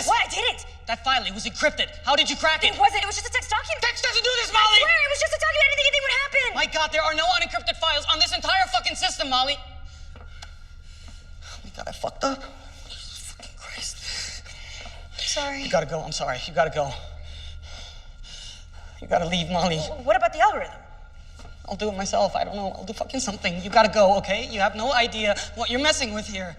this! What? I didn't! That file, it was encrypted. How did you crack it? It wasn't. It was just a text document. Text doesn't do this, Molly! I swear, it was just a document. I didn't think anything would happen. My God, there are no unencrypted files on this entire fucking system, Molly. Oh my God, I fucked up. Jesus fucking Christ. Sorry. You gotta go, I'm sorry. You gotta go. You gotta leave, Molly. What about the algorithm? I'll do it myself. I don't know. I'll do fucking something. You gotta go, okay? You have no idea what you're messing with here.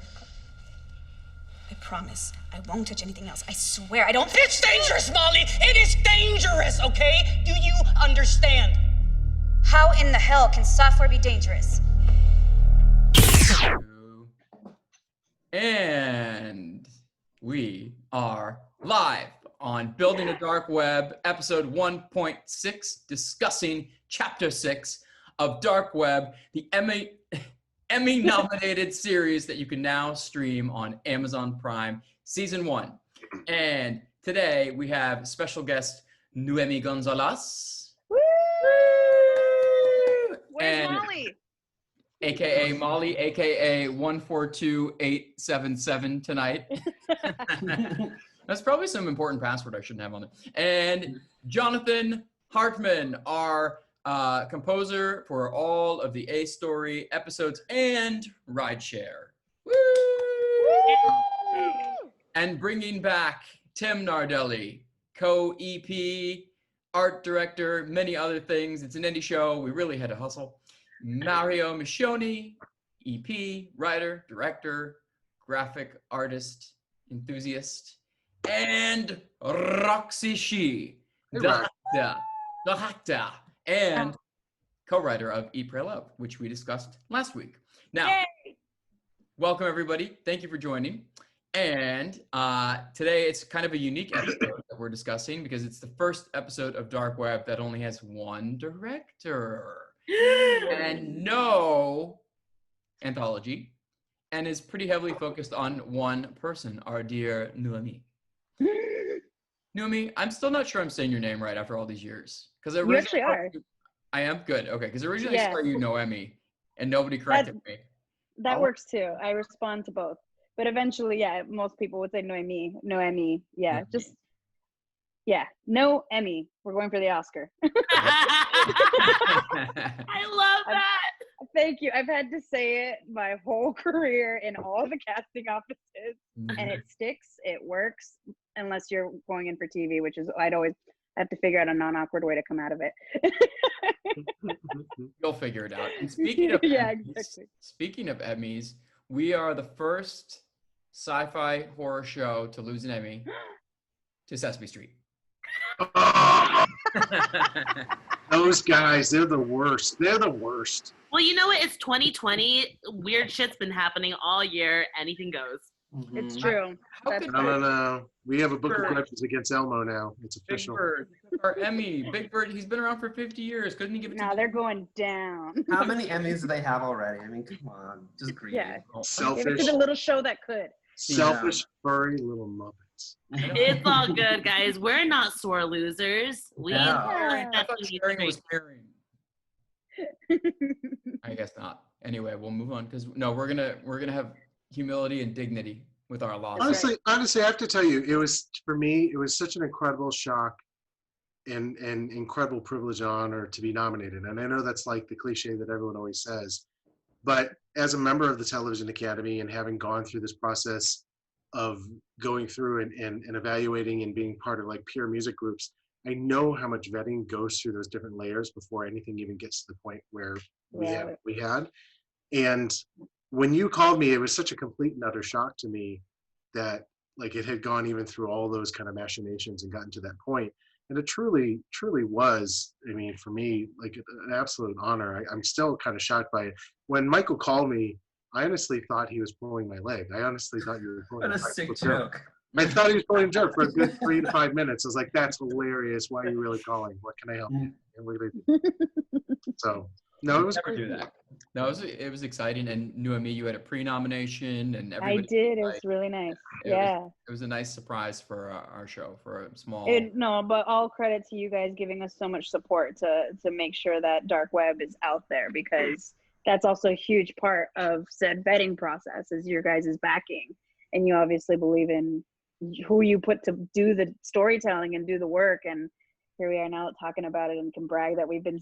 I promise. I won't touch anything else. I swear. I don't. It's dangerous, Molly! It is dangerous, okay? Do you understand? How in the hell can software be dangerous? And we are live on Building a Dark Web, episode 1.6, discussing chapter 6 of Dark Web, the Emmy-nominated series that you can now stream on Amazon Prime, season 1. And today we have special guest Noemi Gonzalez. Woo! Where's And Molly? AKA Molly, AKA 142877 tonight. That's probably some important password I shouldn't have on it. And Jonathan Hartman, our composer for all of the A Story episodes and Rideshare. Woo! And bringing back Tim Nardelli, co-EP, art director, many other things. It's an indie show. We really had to hustle. Mario Miscione, EP, writer, director, graphic artist, enthusiast, and Roxy Shih, the actor, and co-writer of Eat, Pray, Love, which we discussed last week. Now, Yay! Welcome everybody. Thank you for joining. And today it's kind of a unique episode that we're discussing because it's the first episode of Dark Web that only has one director and no anthology, and is pretty heavily focused on one person, our dear Noemi. Noemi, I'm still not sure I'm saying your name right after all these years. Because You actually are. I am good. Okay, because originally I Yeah. saw you Noemi, and nobody corrected me. That Oh. works too. I respond to both. But eventually, yeah, most people would say Noemi. Noemi. Yeah, Noemi. just, yeah. No Emmy. We're going for the Oscar. I love that. Thank you. I've had to say it my whole career in all the casting offices, and it sticks. It works, unless you're going in for TV, which is, I'd always have to figure out a non-awkward way to come out of it. You'll figure it out. And speaking of Yeah, Emmys, exactly. speaking of Emmys, we are the first sci-fi horror show to lose an Emmy to Sesame Street. Those guys, they're the worst. They're the worst. Well, you know what? It's 2020. Weird shit's been happening all year. Anything goes. It's true. How That's could No. We have a book of Sure. grudges against Elmo now. It's Big official. Bird, our Emmy, Big Bird, he's been around for 50 years. Couldn't he give it No, to they're going down. How many Emmys do they have already? I mean, come on, just greedy. Yeah. Give it Selfish, to the little show that could. selfish, furry little muppets. It's all good, guys. We're not sore losers. We Yeah. we're I thought Sesame sharing was Street. caring. I guess not. Anyway, we'll move on because no, we're gonna have humility and dignity with our loss. Honestly, I have to tell you, it was, for me, it was such an incredible shock and incredible privilege and honor to be nominated. And I know that's like the cliche that everyone always says, but as a member of the Television Academy and having gone through this process of going through and evaluating and being part of like peer music groups, I know how much vetting goes through those different layers before anything even gets to the point where we had. And when you called me, it was such a complete and utter shock to me that like it had gone even through all those kind of machinations and gotten to that point. And it truly, truly was, I mean, for me, like an absolute honor. I'm still kind of shocked by it. When Michael called me, I honestly thought he was pulling my leg. I honestly thought you were pulling What a my leg. sick joke. I thought he was pulling a joke for a good 3 to 5 minutes. I was like, that's hilarious. Why are you really calling? What can I help you? And what do they do? So, no, it was Never great. do that. No, it was exciting. And Noemi, you had a pre-nomination, and I everybody. did. It was really nice. Yeah. It was a nice surprise for our show, for a small. No, but all credit to you guys giving us so much support to make sure that Dark Web is out there, because that's also a huge part of said vetting process is your guys' backing. And you obviously believe in who you put to do the storytelling and do the work. And here we are now talking about it and can brag that we've been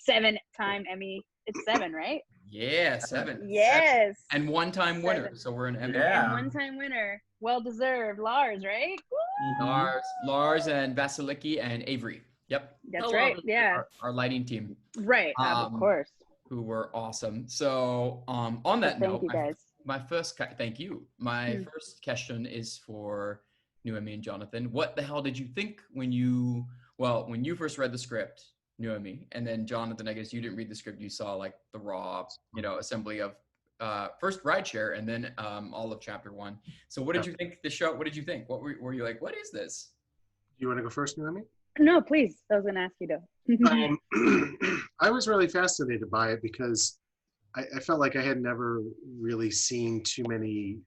7-time Emmy. It's 7, right? Yeah, 7. Yes. 7. And one-time winner. 7. So we're an Emmy. Yeah. And one-time winner. Well deserved. Lars, right? Woo! Lars and Vasiliki and Avery. Yep. That's So right. lovely. Yeah. Our lighting team, Right. Of course. who were awesome. So on that Thank note, you guys. my first thank you. My first question is for Noemi and Jonathan. What the hell did you think when you first read the script, Noemi, and then Jonathan, I guess you didn't read the script. You saw like the raw, assembly of first Rideshare and then all of chapter 1. So what did you think the show? What did you think? What were you like? What is this? You want to go first, Noemi? No, please. I was going to ask you to. I was really fascinated by it because I felt like I had never really seen too many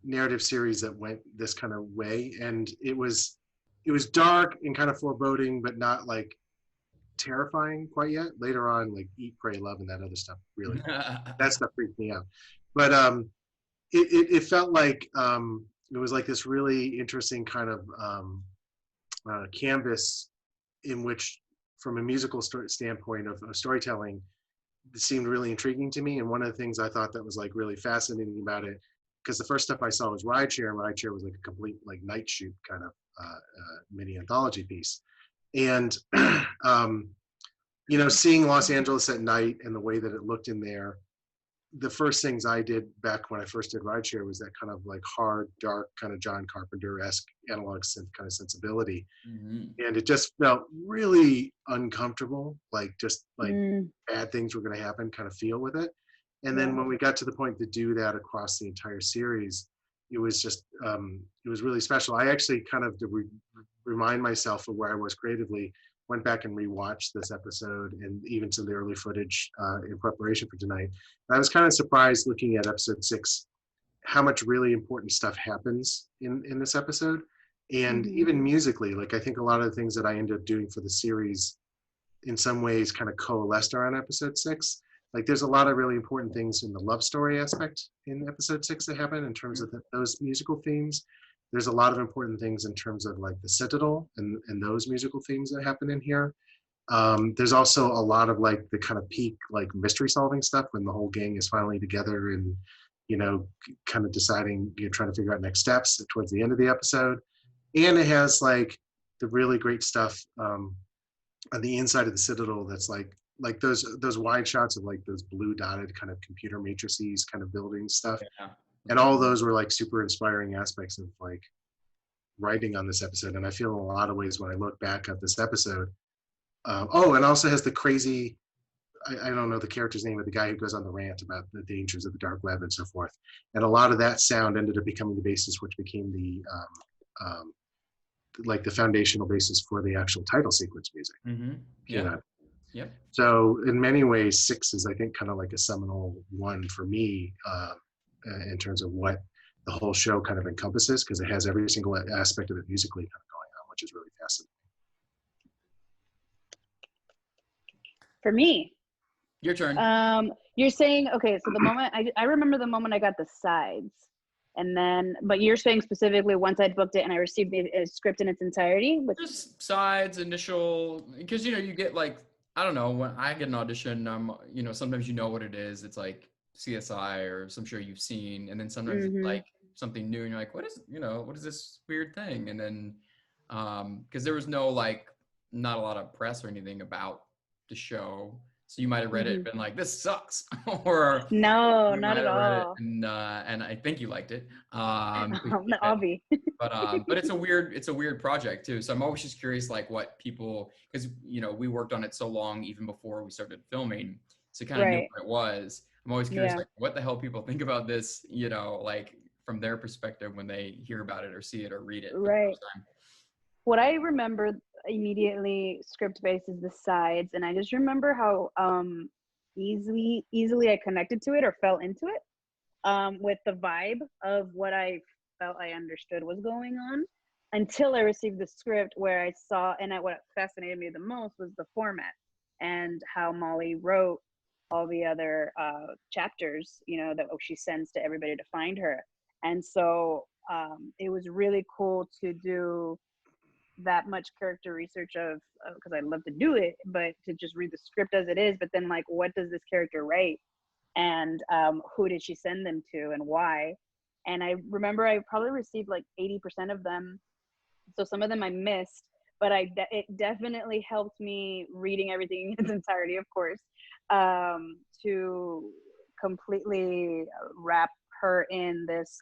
narrative series that went this kind of way, and it was dark and kind of foreboding, but not like terrifying quite yet. Later on, like Eat, Pray, Love, and that other stuff really that stuff freaked me out. But it felt like it was like this really interesting kind of canvas in which, from a musical standpoint of storytelling, it seemed really intriguing to me. And one of the things I thought that was like really fascinating about it, because the first stuff I saw was Rideshare, and Rideshare was like a complete like night shoot kind of mini anthology piece. And seeing Los Angeles at night and the way that it looked in there, the first things I did back when I first did Rideshare was that kind of like hard, dark, kind of John Carpenter-esque analog synth kind of sensibility. And it just felt really uncomfortable, like just like bad things were going to happen kind of feel with it. And then when we got to the point to do that across the entire series, it was just, it was really special. I actually kind of, to remind myself of where I was creatively, went back and rewatched this episode and even some of the early footage in preparation for tonight. And I was kind of surprised looking at episode 6, how much really important stuff happens in this episode. And even musically, like I think a lot of the things that I ended up doing for the series in some ways kind of coalesced around episode 6. Like there's a lot of really important things in the love story aspect in episode 6 that happen in terms of those musical themes. There's a lot of important things in terms of like the Citadel and those musical themes that happen in here. There's also a lot of like the kind of peak like mystery solving stuff when the whole gang is finally together and, kind of deciding, trying to figure out next steps towards the end of the episode. And it has like the really great stuff on the inside of the Citadel that's like those wide shots of like those blue dotted kind of computer matrices kind of building stuff. Yeah. And all those were like super inspiring aspects of like writing on this episode. And I feel in a lot of ways when I look back at this episode, and also has the crazy, I don't know the character's name, but the guy who goes on the rant about the dangers of the dark web and so forth. And a lot of that sound ended up becoming the basis, which became the, like the foundational basis for the actual title sequence music. Yeah. Yep. So in many ways, 6 is, I think, kind of like a seminal one for me, in terms of what the whole show kind of encompasses, because it has every single aspect of it musically kind of going on, which is really fascinating. For me, Your turn. you're saying, okay, so the moment I remember the moment I got the sides, and then, but you're saying specifically once I booked it and I received the script in its entirety with Just sides, initial, because you get like, I don't know, when I get an audition, sometimes what it is. It's like CSI or some show you've seen, and then sometimes it's like something new and you're like, what is this weird thing? And then because there was no like not a lot of press or anything about the show, so you might have read it and been like, this sucks. Or no, you not might at have read it all. And I think you liked it. Obvi. But it's a weird project too. So I'm always just curious, like what people, because we worked on it so long even before we started filming, so kind of knew what it was. I'm always curious, like what the hell people think about this, like from their perspective when they hear about it or see it or read it for the first time. What I remember immediately script based is the sides, and I just remember how easily I connected to it or fell into it with the vibe of what I felt I understood was going on, until I received the script, where I saw, and what fascinated me the most was the format and how Molly wrote all the other chapters, that she sends to everybody to find her. And so it was really cool to do that much character research of, because I love to do it, but to just read the script as it is, but then like, what does this character write, and who did she send them to and why? And I remember I probably received like 80% of them, so some of them I missed, but it definitely helped me reading everything in its entirety, of course, to completely wrap her in this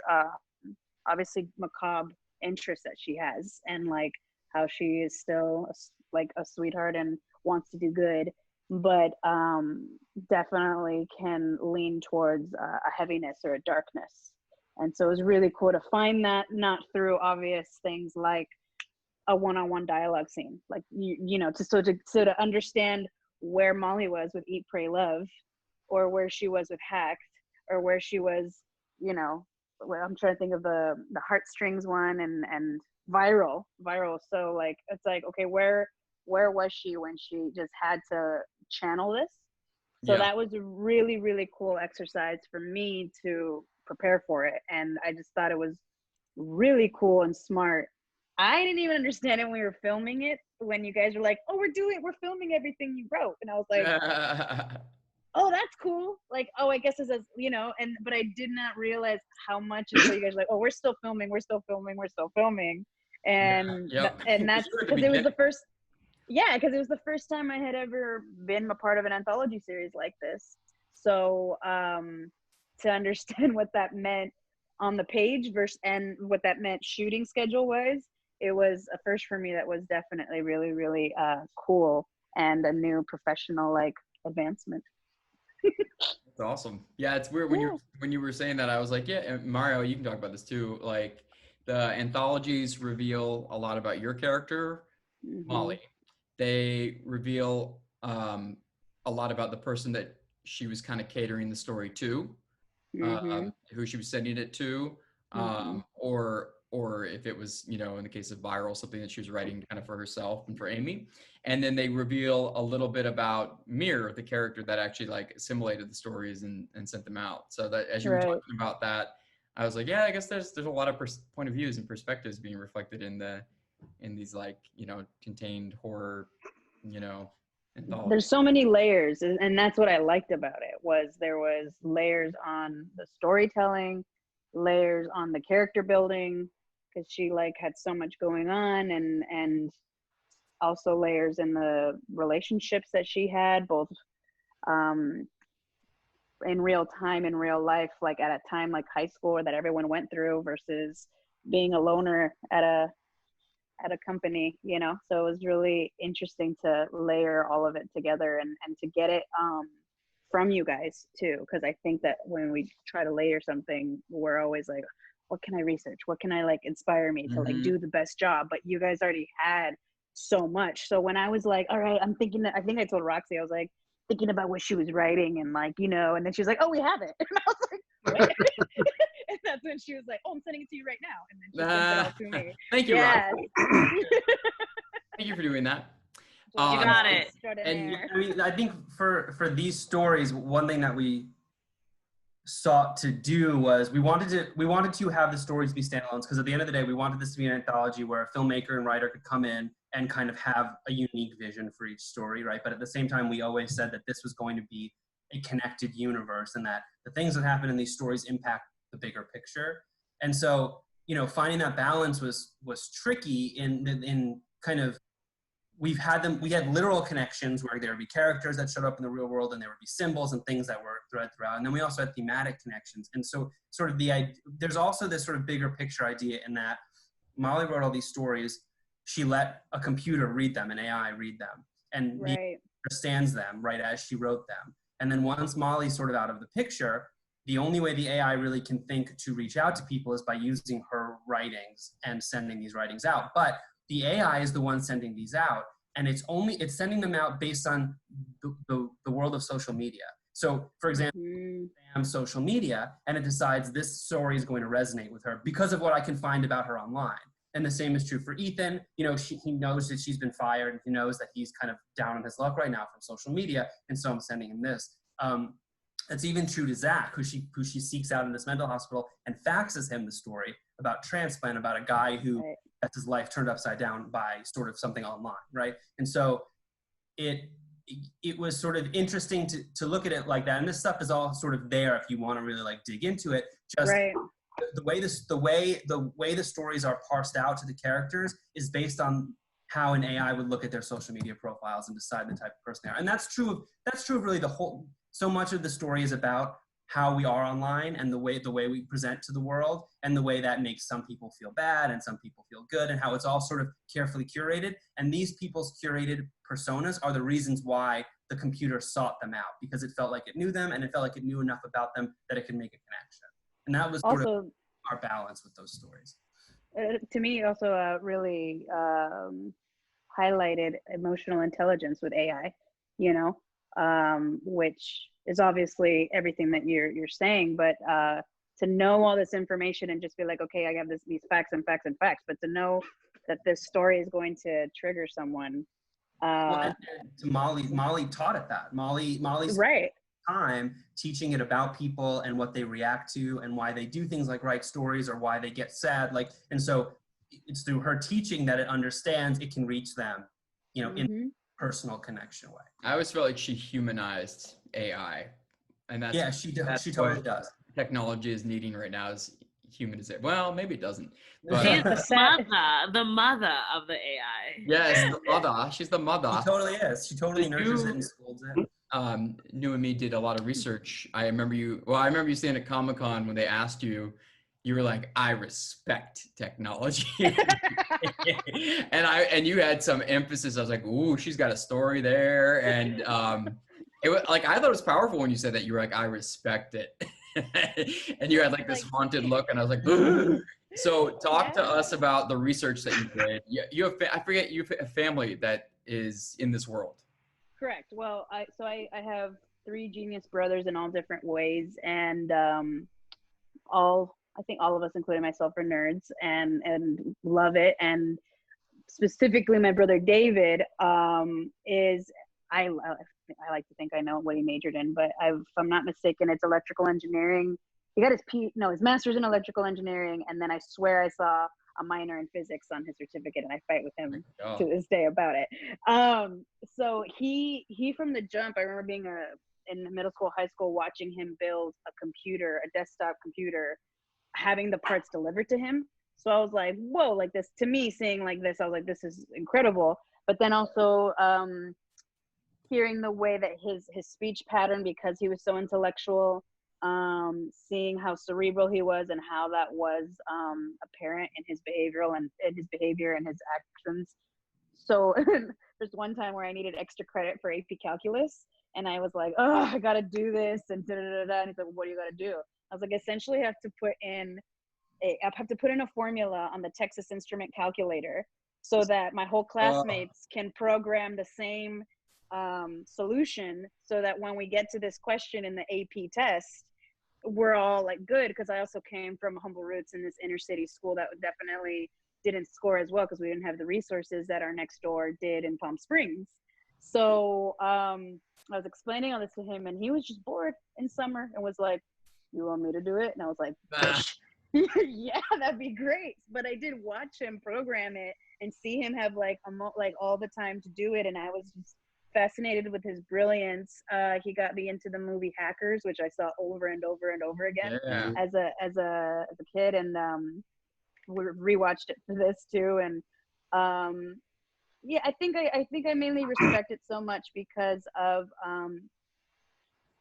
obviously macabre interest that she has, and like how she is still like a sweetheart and wants to do good, but definitely can lean towards a heaviness or a darkness. And so it was really cool to find that, not through obvious things like a one-on-one dialogue scene, like you know, to understand where Molly was with Eat, Pray, Love, or where she was with Hacked, or where she was, you know, I'm trying to think of the heartstrings one, and viral. So like, it's like, okay, where was she when she just had to channel this? So that was a really, really cool exercise for me to prepare for it. And I just thought it was really cool and smart. I didn't even understand it when we were filming it, when you guys were like, oh, we're filming everything you wrote. And I was like, oh, that's cool. Like, oh, I guess it's as, you know, but I did not realize how much until you guys were like, oh, we're still filming. And and that's because it was the first, because it was the first time I had ever been a part of an anthology series like this. So to understand what that meant on the page and what that meant shooting schedule wise, it was a first for me. That was definitely really, really cool, and a new professional like advancement. That's awesome. Yeah, it's weird when you were saying that, I was like, yeah, and Mario, you can talk about this too. Like, the anthologies reveal a lot about your character, Molly. They reveal a lot about the person that she was kind of catering the story to, who she was sending it to, or if it was, you know, in the case of Viral, something that she was writing kind of for herself and for Amy. And then they reveal a little bit about Mir, the character that actually like assimilated the stories and sent them out. So that as you were talking about that, I was like, yeah, I guess there's a lot of point of views and perspectives being reflected in these, like, you know, contained horror, you know, anthologies. There's so many layers, and that's what I liked about it, was there was layers on the storytelling, layers on the character building, because she like had so much going on, and also layers in the relationships that she had, both in real time, in real life, like at a time like high school that everyone went through, versus being a loner at a company, you know. So it was really interesting to layer all of it together, and to get it from you guys too, because I think that when we try to layer something, we're always like, what can I research, what can I like inspire me to like do the best job, but you guys already had so much. So when I was like, all right, I'm thinking, I think I told Roxy, I was like thinking about what she was writing, and like, you know, and then she was like, oh, we have it. And I was like, what? And that's when she was like, oh, I'm sending it to you right now. And then she sent it all to me. Thank you, Roxy. Thank you for doing that. You got it. And I mean, I think for these stories, one thing that we sought to do was we wanted to have the stories be standalones, because at the end of the day, we wanted this to be an anthology where a filmmaker and writer could come in and kind of have a unique vision for each story, right? But at the same time, we always said that this was going to be a connected universe, and that the things that happen in these stories impact the bigger picture. And so, you know, finding that balance was tricky in kind of, we had literal connections where there would be characters that showed up in the real world, and there would be symbols and things that were thread throughout. And then we also had thematic connections. And so sort of there's also this sort of bigger picture idea in that Molly wrote all these stories. She let a computer read them, an AI read them, and understands them right as she wrote them. And then once Molly's sort of out of the picture, the only way the AI really can think to reach out to people is by using her writings and sending these writings out. But the AI is the one sending these out, and it's sending them out based on the world of social media. So, for example, social media, and it decides this story is going to resonate with her because of what I can find about her online. And the same is true for Ethan. You know, he knows that she's been fired, and he knows that he's kind of down on his luck right now from social media, and so I'm sending him this. That's even true to Zach, who she seeks out in this mental hospital and faxes him the story about transplant, about a guy who has his life turned upside down by sort of something online, right? And so it was sort of interesting to look at it like that. And this stuff is all sort of there if you want to really like dig into it. Just the way the stories are parsed out to the characters is based on how an AI would look at their social media profiles and decide the type of person they are. And that's true of really the whole. So much of the story is about how we are online and the way we present to the world and the way that makes some people feel bad and some people feel good, and how it's all sort of carefully curated. And these people's curated personas are the reasons why the computer sought them out, because it felt like it knew them and it felt like it knew enough about them that it could make a connection. And that was sort of our balance with those stories. To me, also really highlighted emotional intelligence with AI, you know, which is obviously everything that you're saying, but to know all this information and just be like, okay, I have these facts and facts and facts, but to know that this story is going to trigger someone. Molly taught it that. Molly's right. time teaching it about people and what they react to and why they do things like write stories or why they get sad. Like, and so it's through her teaching that it understands it can reach them, you know, in a personal connection way. I always felt like she humanized AI, and that's she totally does. Technology is needing right now is humanization. Well, maybe it doesn't. But she's the mother of the AI. Yes, the mother. She's the mother. She totally is. She totally nurtures it and scolds it. Noemi did a lot of research. I remember you saying at Comic-Con when they asked you, you were like, I respect technology. and you had some emphasis. I was like, ooh, she's got a story there. And it was like, I thought it was powerful when you said that. You were like, I respect it. And you had like this haunted look, and I was like, ugh. So talk to us about the research that you did. You have a family that is in this world. Correct. Well, I have 3 genius brothers in all different ways, and I think all of us, including myself, are nerds and love it. And specifically, my brother David is I like to think I know what he majored in, but if I'm not mistaken, it's electrical engineering. He got his master's in electrical engineering, and then I swear I saw a minor in physics on his certificate, and I fight with him to this day about it. So he from the jump, I remember being in middle school, high school, watching him build a desktop computer, having the parts delivered to him. So I was like, whoa, like this, to me, seeing like this, I was like, this is incredible. But then also hearing the way that his speech pattern, because he was so intellectual, seeing how cerebral he was and how that was apparent in his behavior and his actions. So there's one time where I needed extra credit for AP calculus, and I was like, oh, I gotta do this, and da-da-da-da. And he's like, what do you gotta do? I was like, essentially I have to put in a formula on the Texas Instrument calculator so that my whole classmates can program the same solution, so that when we get to this question in the AP test, we're all like good. Because I also came from humble roots in this inner city school that definitely didn't score as well because we didn't have the resources that our next door did in Palm Springs. So I was explaining all this to him, and he was just bored in summer and was like, you want me to do it? And I was like, yeah, that'd be great. But I did watch him program it and see him have like all the time to do it, and I was just fascinated with his brilliance. He got me into the movie Hackers, which I saw over and over and over again as a kid, and we rewatched it for this too. And yeah, I think I mainly respect it so much because of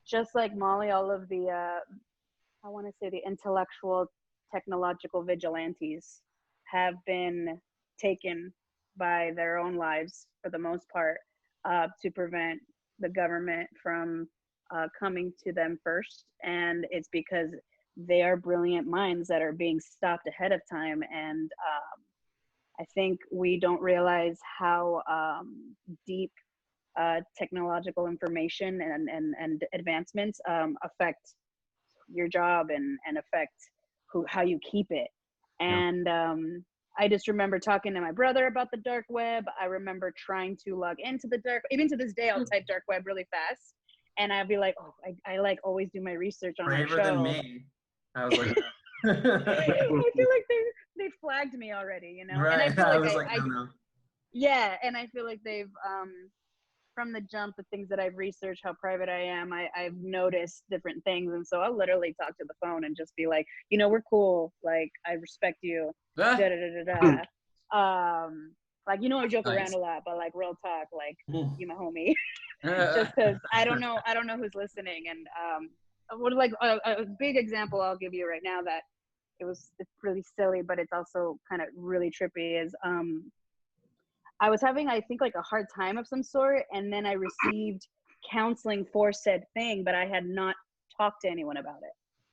just like Molly, all of the I want to say the intellectual, technological vigilantes have been taken by their own lives for the most part to prevent the government from coming to them first. And it's because they are brilliant minds that are being stopped ahead of time. And I think we don't realize how deep technological information and advancements affect your job and affect how you keep it. And I just remember talking to my brother about the dark web. I remember trying to log into the dark, even to this day, I'll type dark web really fast and I'd be like, oh, I like always do my research on our Braver show. than me. I was like, I feel like they flagged me already, you know. right. And I feel I like was like, no. yeah, and I feel like they've from the jump, the things that I've researched, how private I am, I've noticed different things, and so I'll literally talk to the phone and just be like, you know, we're cool, like I respect you, da da da da da. Like, you know, I joke around a lot, but like real talk, like you my homie, just because I don't know who's listening. And what like a big example I'll give you right now that it's really silly, but it's also kind of really trippy is I was having, I think, like a hard time of some sort, and then I received counseling for said thing, but I had not talked to anyone about it,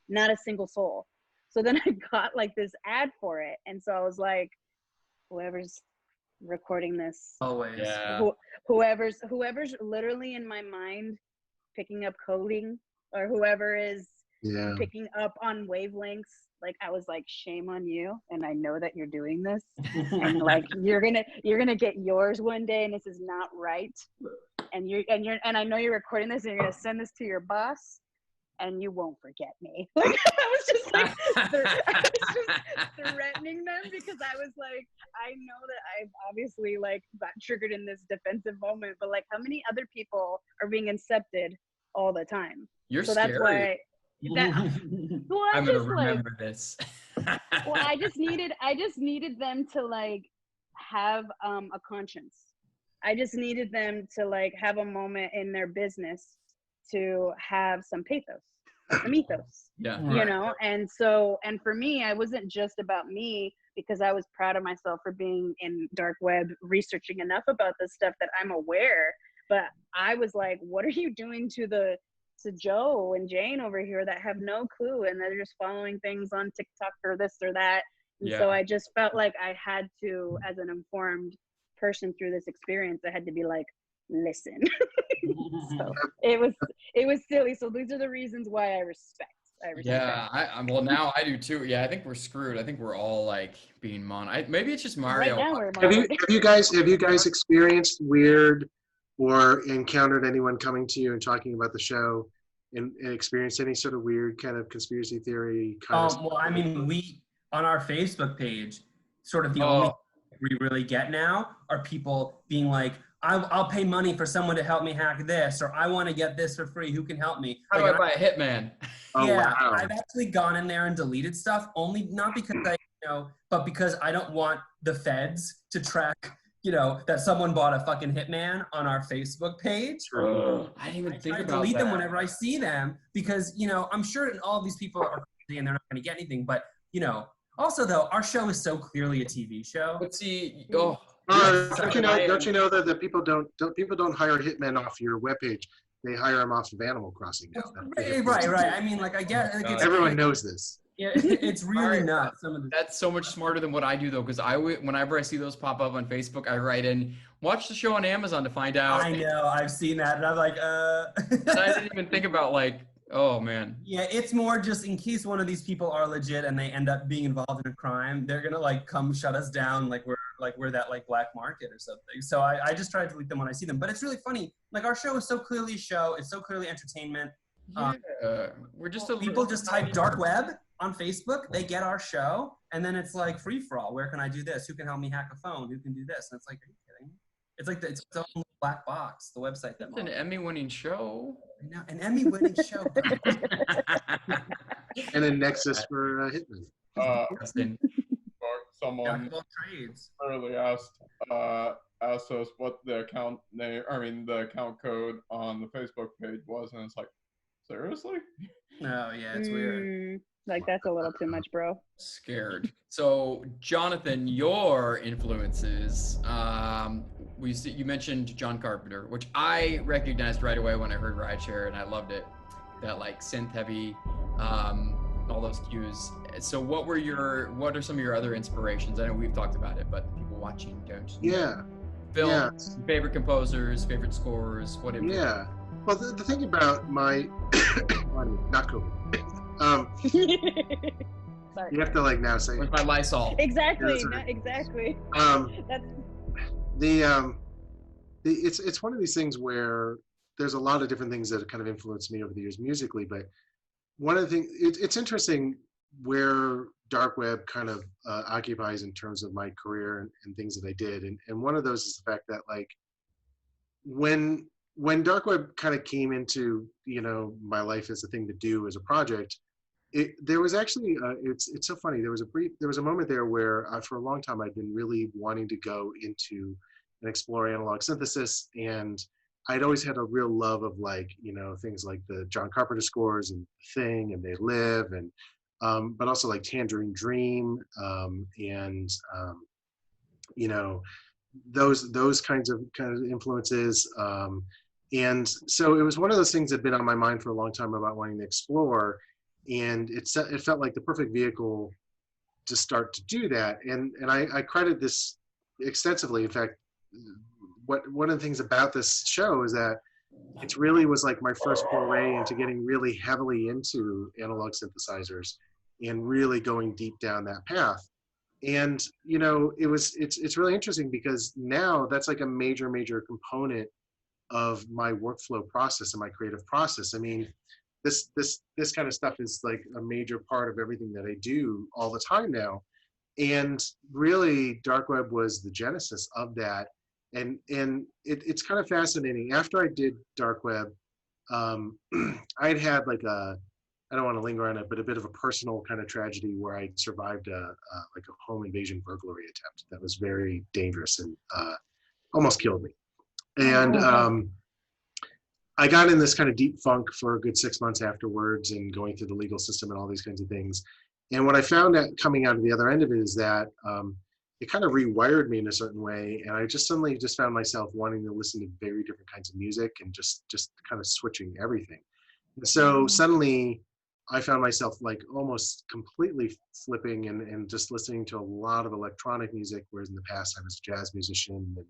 not a single soul. So then I got like this ad for it, and so I was like, whoever's recording this, Always. Yeah. whoever's literally in my mind picking up coding, or whoever is picking up on wavelengths, like I was like, shame on you, and I know that you're doing this, and like you're gonna get yours one day, and this is not right, and I know you're recording this, and you're gonna send this to your boss, and you won't forget me. Like I was just like threatening them, because I was like, I know that I've obviously like got triggered in this defensive moment, but like how many other people are being incepted all the time? You're so scary. That's why I'm gonna remember this. Well, I just needed them to like have a conscience. I just needed them to like have a moment in their business to have some pathos, some ethos. Yeah. You know, and for me, I wasn't just about me, because I was proud of myself for being in dark web, researching enough about this stuff that I'm aware. But I was like, what are you doing to Joe and Jane over here that have no clue, and they're just following things on TikTok or this or that. And so I just felt like I had to, as an informed person through this experience, I had to be like, listen. So it was silly. So these are the reasons why I respect. Yeah, well now I do too. Yeah, I think we're screwed. I think we're all like being maybe it's just Mario. Right now we're have you guys experienced weird or encountered anyone coming to you and talking about the show and experienced any sort of weird kind of conspiracy theory kind of stuff? Well, I mean, we on our Facebook page, sort of the only we really get now are people being like, I'll pay money for someone to help me hack this, or I want to get this for free. Who can help me? How do I buy a hitman? Yeah, wow. I've actually gone in there and deleted stuff, only not because but because I don't want the feds to track, that someone bought a fucking hitman on our Facebook page. I didn't even think about that. I delete them whenever I see them, because, I'm sure all of these people are crazy and they're not going to get anything. But, also though, our show is so clearly a TV show. Let's see. Don't you know that people don't hire hitmen off your webpage? They hire them off of Animal Crossing now. Right. I mean, like, I get everyone knows this. Yeah, it's really nuts. That's so much smarter than what I do though, because whenever I see those pop up on Facebook, I write in, watch the show on Amazon to find out. I know, I've seen that, and I'm like, And I didn't even think about like, oh man. Yeah, it's more just in case one of these people are legit and they end up being involved in a crime, they're gonna like come shut us down, like we're that like black market or something. So I just try to delete them when I see them. But it's really funny. Like, our show is so clearly a show. It's so clearly entertainment. We're just people just type dark web on Facebook, they get our show, and then it's like free for all. Where can I do this? Who can help me hack a phone? Who can do this? And it's like, are you kidding? It's like it's its own black box, the website. It's an Emmy-winning show. No, an Emmy-winning show. And then Nexus for Hitman. Someone earlier asked us what the account code on the Facebook page was, and it's like, seriously? No, yeah, it's weird. Like, that's a little too much, bro. Scared. So, Jonathan, your influences. You mentioned John Carpenter, which I recognized right away when I heard Rideshare, and I loved it. That like synth heavy, all those cues. So, what are some of your other inspirations? I know we've talked about it, but people watching don't. Yeah. Films, favorite composers, favorite scores, whatever. Yeah. Well, the thing about my not COVID. Sorry. You have to like now say with my Lysol. Exactly. Yeah, no, exactly. It's one of these things where there's a lot of different things that have kind of influenced me over the years musically, but one of the things, it's interesting where dark web kind of occupies in terms of my career and things that I did. And one of those is the fact that like when dark web kind of came into, you know, my life as a thing to do as a project, there was actually, it's so funny. There was a moment there where for a long time I'd been really wanting to go into and explore analog synthesis, and I'd always had a real love of like, you know, things like the John Carpenter scores and Thing and They Live, and but also like Tangerine Dream, and you know, those kinds of influences. And so it was one of those things that had been on my mind for a long time about wanting to explore, and it felt like the perfect vehicle to start to do that. And I credit this extensively. In fact, one of the things about this show is that it really was like my first foray into getting really heavily into analog synthesizers and really going deep down that path. And you know, it's really interesting because now that's like a major component of my workflow process and my creative process. I mean, this kind of stuff is like a major part of everything that I do all the time now. And really, dark web was the genesis of that. And it's kind of fascinating. After I did dark web, I'd had like I don't want to linger on it, but a bit of a personal kind of tragedy where I survived like a home invasion burglary attempt that was very dangerous and almost killed me. And I got in this kind of deep funk for a good 6 months afterwards, and going through the legal system and all these kinds of things. And what I found out coming out of the other end of it is that it kind of rewired me in a certain way. And I just suddenly just found myself wanting to listen to very different kinds of music and just kind of switching everything. And so suddenly I found myself like almost completely flipping and just listening to a lot of electronic music, whereas in the past I was a jazz musician and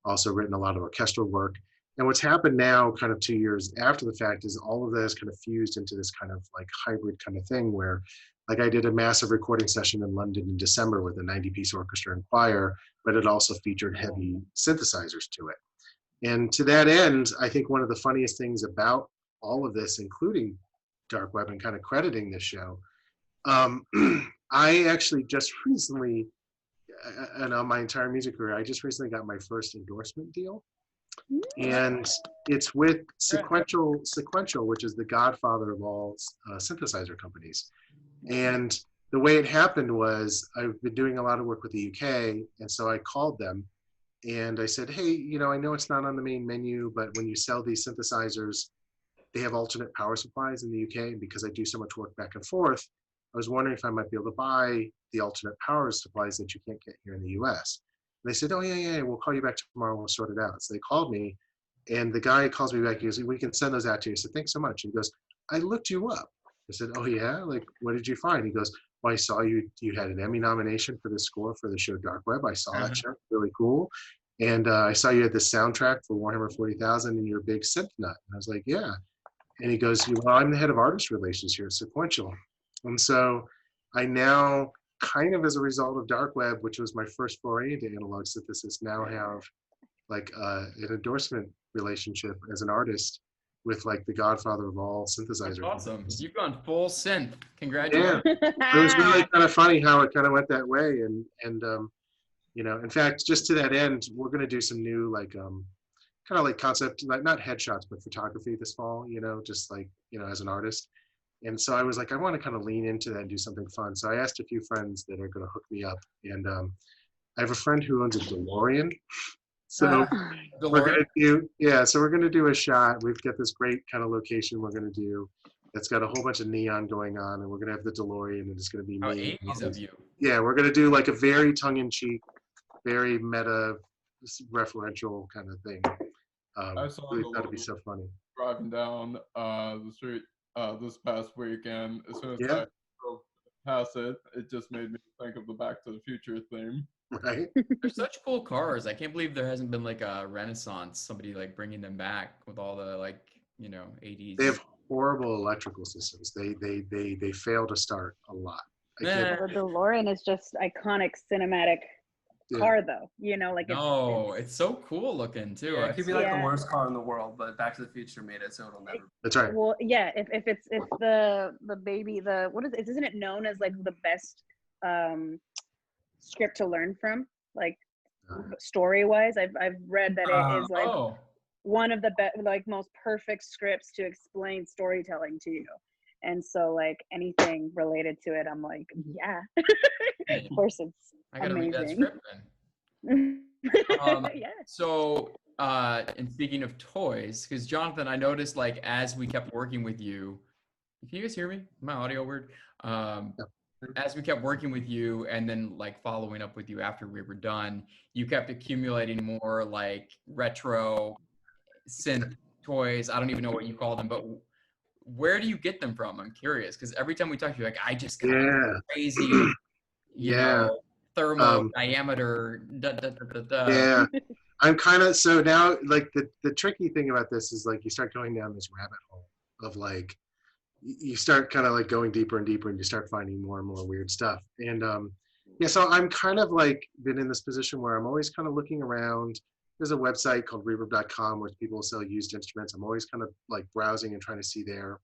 also written a lot of orchestral work. And what's happened now, kind of 2 years after the fact, is all of that is kind of fused into this kind of like hybrid kind of thing where, like, I did a massive recording session in London in December with a 90-piece orchestra and choir, but it also featured heavy synthesizers to it. And to that end, I think one of the funniest things about all of this, including dark web and kind of crediting this show, I actually just recently, and on my entire music career, I just recently got my first endorsement deal. And it's with Sequential, which is the godfather of all synthesizer companies. And the way it happened was I've been doing a lot of work with the UK, and so I called them and I said, hey, you know, I know it's not on the main menu, but when you sell these synthesizers, they have alternate power supplies in the UK. And because I do so much work back and forth, I was wondering if I might be able to buy the alternate power supplies that you can't get here in the US. And they said, oh, yeah, we'll call you back tomorrow. We'll sort it out. So they called me, and the guy calls me back. He goes, we can send those out to you. I said, thanks so much. And he goes, I looked you up. I said, oh, yeah? Like, what did you find? He goes, well, I saw you had an Emmy nomination for the score for the show Dark Web. I saw that show. Really cool. And I saw you had this soundtrack for Warhammer 40,000, and you're a big synth nut. And I was like, yeah. And he goes, well, I'm the head of artist relations here at Sequential. And so I now, kind of as a result of dark web, which was my first foray into analog synthesis, now have like an endorsement relationship as an artist with like the godfather of all synthesizers. That's awesome. You've gone full synth. Congratulations. Yeah. It was really kind of funny how it kind of went that way. And you know, in fact, just to that end, we're going to do some new like kind of like concept, like not headshots, but photography this fall, you know, just like, you know, as an artist. And so I was like, I want to kind of lean into that and do something fun. So I asked a few friends that are going to hook me up. And I have a friend who owns a DeLorean. So we're going to do, so we're going to do a shot. We've got this great kind of location we're going to do that's got a whole bunch of neon going on. And we're going to have the DeLorean, and it's going to be me. 80s of you. Yeah, we're going to do like a very tongue-in-cheek, very meta referential kind of thing. I saw really thought it'd be so funny. Driving down the street this past weekend. As soon as I drove past it, it just made me think of the Back to the Future theme. Right. They're such cool cars. I can't believe there hasn't been like a renaissance, somebody like bringing them back with all the like, you know, 80s. They have horrible electrical systems. They fail to start a lot. The DeLorean is just iconic cinematic car though. You know, like No, it's so cool looking too. Yeah, it could be like the Yeah. worst car in the world, but Back to the Future made it so it'll never. That's right. Well, yeah. If it's the baby, the what is it? Isn't it known as like the best script to learn from, like story wise? I've read that it is like one of the like most perfect scripts to explain storytelling to you. And so like anything related to it, I'm like, yeah. Of course it's I gotta amazing. read that script then. Yeah. So, and speaking of toys, because Jonathan, I noticed like as we kept working with you, can you guys hear me? My audio weird. As we kept working with you and then like following up with you after we were done, you kept accumulating more like retro synth toys. I don't even know what you call them, but where do you get them from? I'm curious because every time we talk to you, like I just got crazy, you know, thermo diameter. Yeah, I'm kind of so now. Like the tricky thing about this is like you start going down this rabbit hole of like you start kind of like going deeper and deeper, and you start finding more and more weird stuff. And yeah, so I'm kind of like been in this position where I'm always kind of looking around. There's a website called reverb.com where people sell used instruments. I'm always kind of like browsing and trying to see there.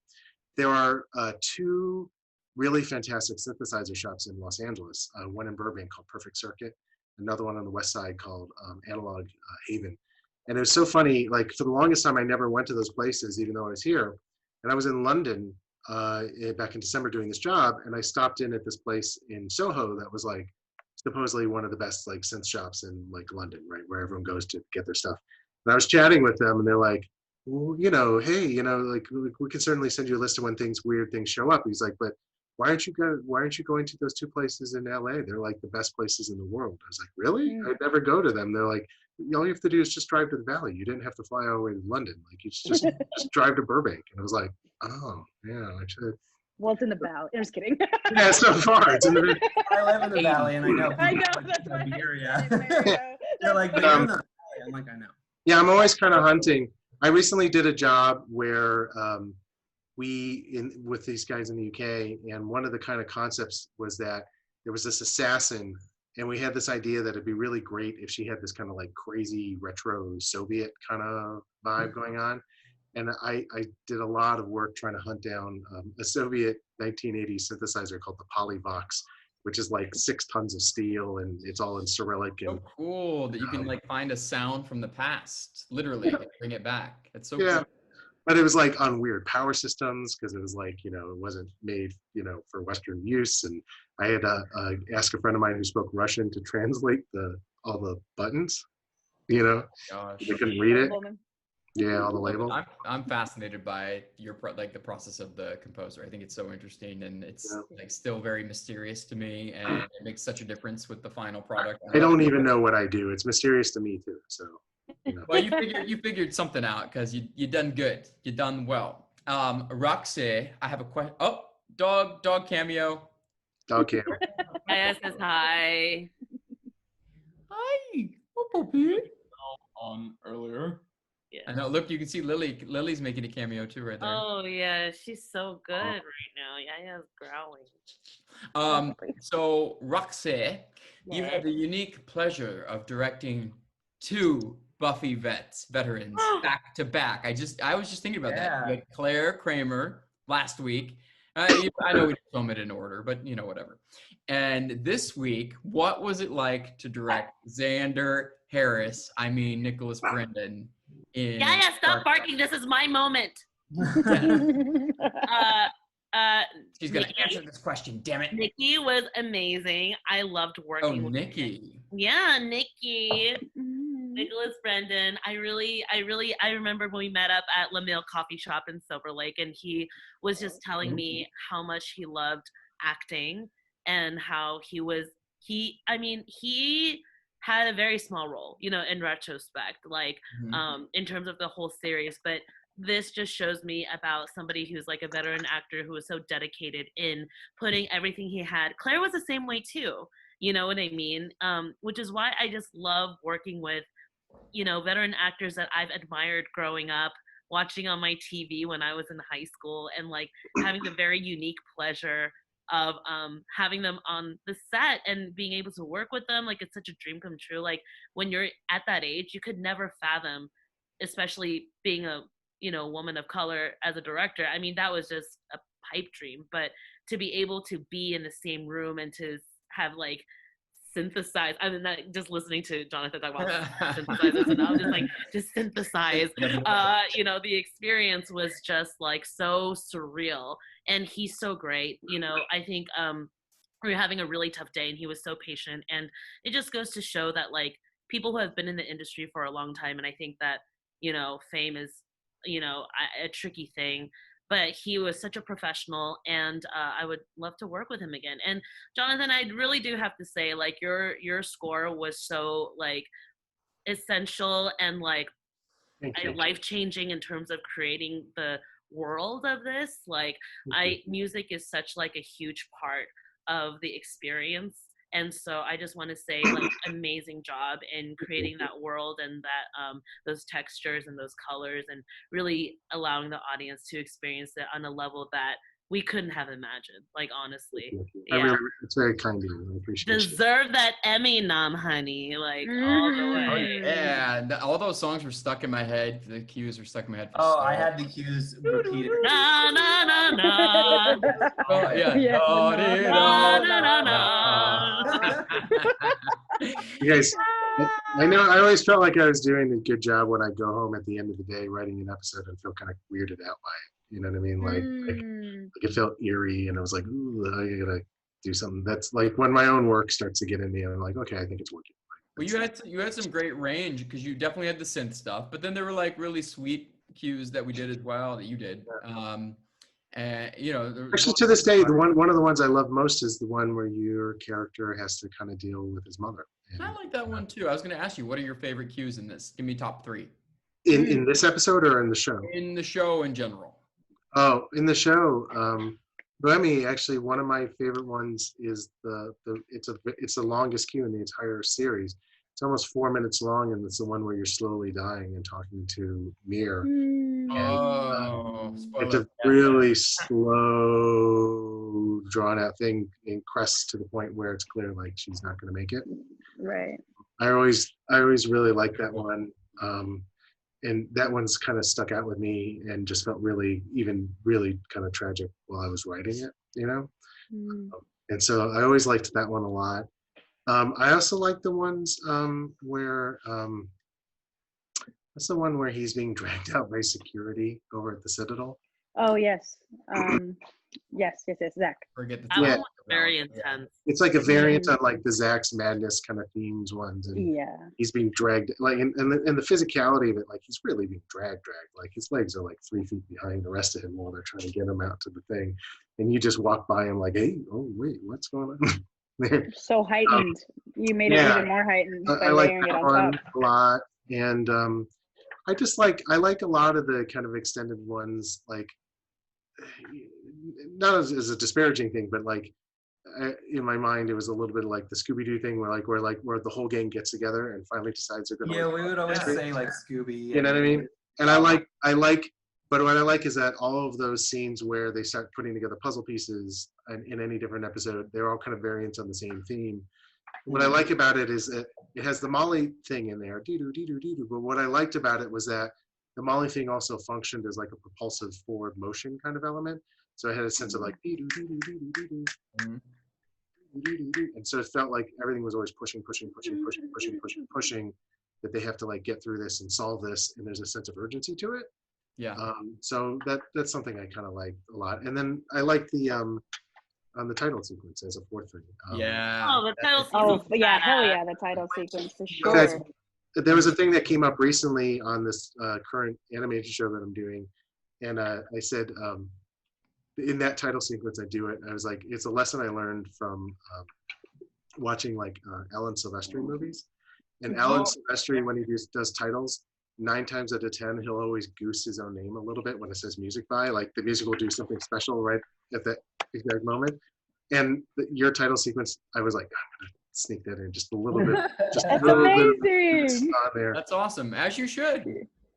There are two really fantastic synthesizer shops in Los Angeles, one in Burbank called Perfect Circuit, another one on the west side called Analog Haven. And it was so funny, like for the longest time, I never went to those places, even though I was here. And I was in London back in December doing this job, and I stopped in at this place in Soho that was like supposedly one of the best like synth shops in like London, right, where everyone goes to get their stuff. And I was chatting with them, and they're like, well, you know, hey, you know, like we can certainly send you a list of when weird things show up. He's like, but why aren't you going to those two places in LA? They're like the best places in the world. I was like, really? I'd never go to them. They're like, all you have to do is just drive to the Valley. You didn't have to fly all the way to London. Like you just drive to Burbank. And I was like, oh yeah, I should. Well, it's in the Valley. I'm just kidding. Yeah, so far it's in the. I live in the Valley, and I know. I know, like, that's why. area. They're like, but you're in the Valley. I'm like, I know. Yeah, I'm always kind of hunting. I recently did a job where with these guys in the UK, and one of the kind of concepts was that there was this assassin, and we had this idea that it'd be really great if she had this kind of like crazy retro Soviet kind of vibe going on. And I did a lot of work trying to hunt down a Soviet 1980s synthesizer called the Polyvox, which is like 6 tons of steel, and it's all in Cyrillic. And so cool that you can like find a sound from the past, literally, like, bring it back. It's so cool. But it was like on weird power systems because it was like, you know, it wasn't made, you know, for Western use. And I had to ask a friend of mine who spoke Russian to translate all the buttons, you know. Gosh. They couldn't read it. Yeah, all the labels. I'm fascinated by like the process of the composer. I think it's so interesting, and it's like still very mysterious to me, and it makes such a difference with the final product. I don't even know what I do. It's mysterious to me too. So, you know. Well, you figured something out because you done good. You done well. Roxy, I have a question. Oh, dog cameo. Dog cameo. Maya says hi. Hi. Oh, puppy. On earlier. Yeah. I know. Look, you can see Lily. Lily's making a cameo too, right there. Oh yeah, she's so good right now. Yaya's growling. So Roxy, you had the unique pleasure of directing 2 Buffy veterans back to back. I was just thinking about that. You had Claire Kramer last week. I know we didn't film it in order, but you know, whatever. And this week, what was it like to direct Xander Harris? I mean, Nicholas Brendan. Yeah, stop barking. This is my moment. She's gonna answer this question, damn it. Nikki was amazing. I loved working with Nikki. Yeah, Nikki. Nicholas Brendan. I remember when we met up at La Mille Coffee Shop in Silver Lake, and he was just telling me how much he loved acting and how he had a very small role, you know, in retrospect, like in terms of the whole series. But this just shows me about somebody who's like a veteran actor who was so dedicated in putting everything he had. Claire was the same way too, you know what I mean? Which is why I just love working with, you know, veteran actors that I've admired growing up, watching on my TV when I was in high school, and like having the very unique pleasure of having them on the set and being able to work with them. Like, it's such a dream come true. Like, when you're at that age, you could never fathom, especially being a woman of color as a director. I mean, that was just a pipe dream. But to be able to be in the same room and to have like synthesize, I mean, not just listening to Jonathan talk about synthesizers and just like just synthesize, the experience was just like so surreal. And he's so great. I think we were having a really tough day and he was so patient, and it just goes to show that like people who have been in the industry for a long time, and I think that fame is a tricky thing, but he was such a professional, and I would love to work with him again. And Jonathan, I really do have to say, like, your score was so like essential and like life-changing in terms of creating the world of this. Like, music is such like a huge part of the experience. And so I just want to say, like, amazing job in creating that world and that those textures and those colors, and really allowing the audience to experience it on a level that we couldn't have imagined. Like, honestly, yeah. It's very kind of you. I appreciate it. Deserve that Emmy nom, honey. Like, all the way. Yeah, all those songs were stuck in my head. The cues were stuck in my head. I had the cues repeated. Na na na na. Oh, yeah. Na na na na. You guys, I know I always felt like I was doing a good job when I go home at the end of the day writing an episode and feel kind of weirded out by it. You know what I mean? Like it felt eerie, and I was like, ooh, I gotta do something. That's like when my own work starts to get in me, and I'm like, okay, I think it's working. Well, you had some great range, because you definitely had the synth stuff, but then there were like really sweet cues that we did as well, that you did. And actually, to this day, one of the ones I love most is the one where your character has to kind of deal with his mother. And, I like that one too. I was going to ask you, what are your favorite cues in this? Give me top 3. In this episode or in the show? In the show in general. Oh, in the show, Noemi, actually, one of my favorite ones is it's the longest cue in the entire series. It's almost 4 minutes long, and it's the one where you're slowly dying and talking to Mir. It's a really slow, drawn out thing, and crests to the point where it's clear like she's not going to make it. Right. I always really like that one. And that one's kind of stuck out with me and just felt really kind of tragic while I was writing it, And so I always liked that one a lot. I also like the ones where that's the one where he's being dragged out by security over at the Citadel. Oh, yes. Yes, Zach. Forget the That one was very intense. It's like a variant on like the Zach's Madness kind of themes ones, and he's being dragged like, and the physicality of it, like he's really being dragged. Like his legs are like 3 feet behind the rest of him while they're trying to get him out to the thing, and you just walk by him like, hey, oh wait, what's going on? So heightened. You made it even more heightened by I like layering it that on one top. a lot, and I like a lot of the kind of extended ones, like not as a disparaging thing, but like in my mind it was a little bit like the Scooby-Doo thing where the whole gang gets together and finally decides they're gonna we would always say like Scooby. You know what I mean? And I like but what I like is that all of those scenes where they start putting together puzzle pieces in any different episode, they're all kind of variants on the same theme. What I like about it is that it has the Molly thing in there, dee-doo, dee-doo, dee-doo. But what I liked about it was that the Molly thing also functioned as like a propulsive forward motion kind of element. So I had a sense of like, dee-doo, dee-doo, dee-doo, dee-doo, dee-doo, dee-doo. And so it felt like everything was always pushing, that they have to like get through this and solve this. And there's a sense of urgency to it. Yeah. So that's something I kind of like a lot. And then I like the title sequence as a fourth thing. The title sequence. Oh, yeah, hell yeah, the title sequence for sure. There was a thing that came up recently on this current animation show that I'm doing, and I said in that title sequence I do it. I was like, it's a lesson I learned from watching like Alan Silvestri movies. And Alan Silvestri, when he does titles, 9 times out of 10, he'll always goose his own name a little bit when it says music by. Like the music will do something special right at that exact moment. And your title sequence, I was like, I'm gonna sneak that in just a little bit. Just That's a little amazing. bit on there. That's awesome, as you should.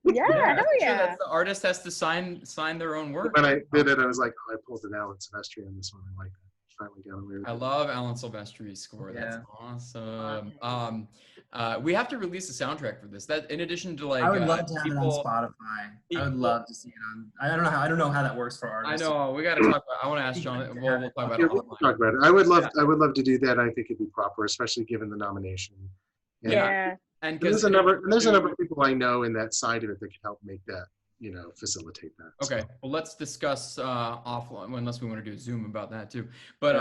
Yeah, hell yeah. The artist has to sign their own work. When I did it, I was like, oh, I pulled an Alan Silvestri on this one. I like that. finally got away with I it. love Alan Silvestri's score. That's awesome. We have to release a soundtrack for this. That in addition to like I would love to have people, it on Spotify. I would people- love to see it on. I don't know how that works for I artists. know we got to talk about. I want to ask John. We'll talk about Yeah, it we can offline. talk about it. I would love to do that. I think it'd be proper, especially given the nomination. And, Yeah. And and there's a number of people I know in that side of it that can help make that, facilitate that. Okay, well, let's discuss offline, unless we want to do a Zoom about that too. But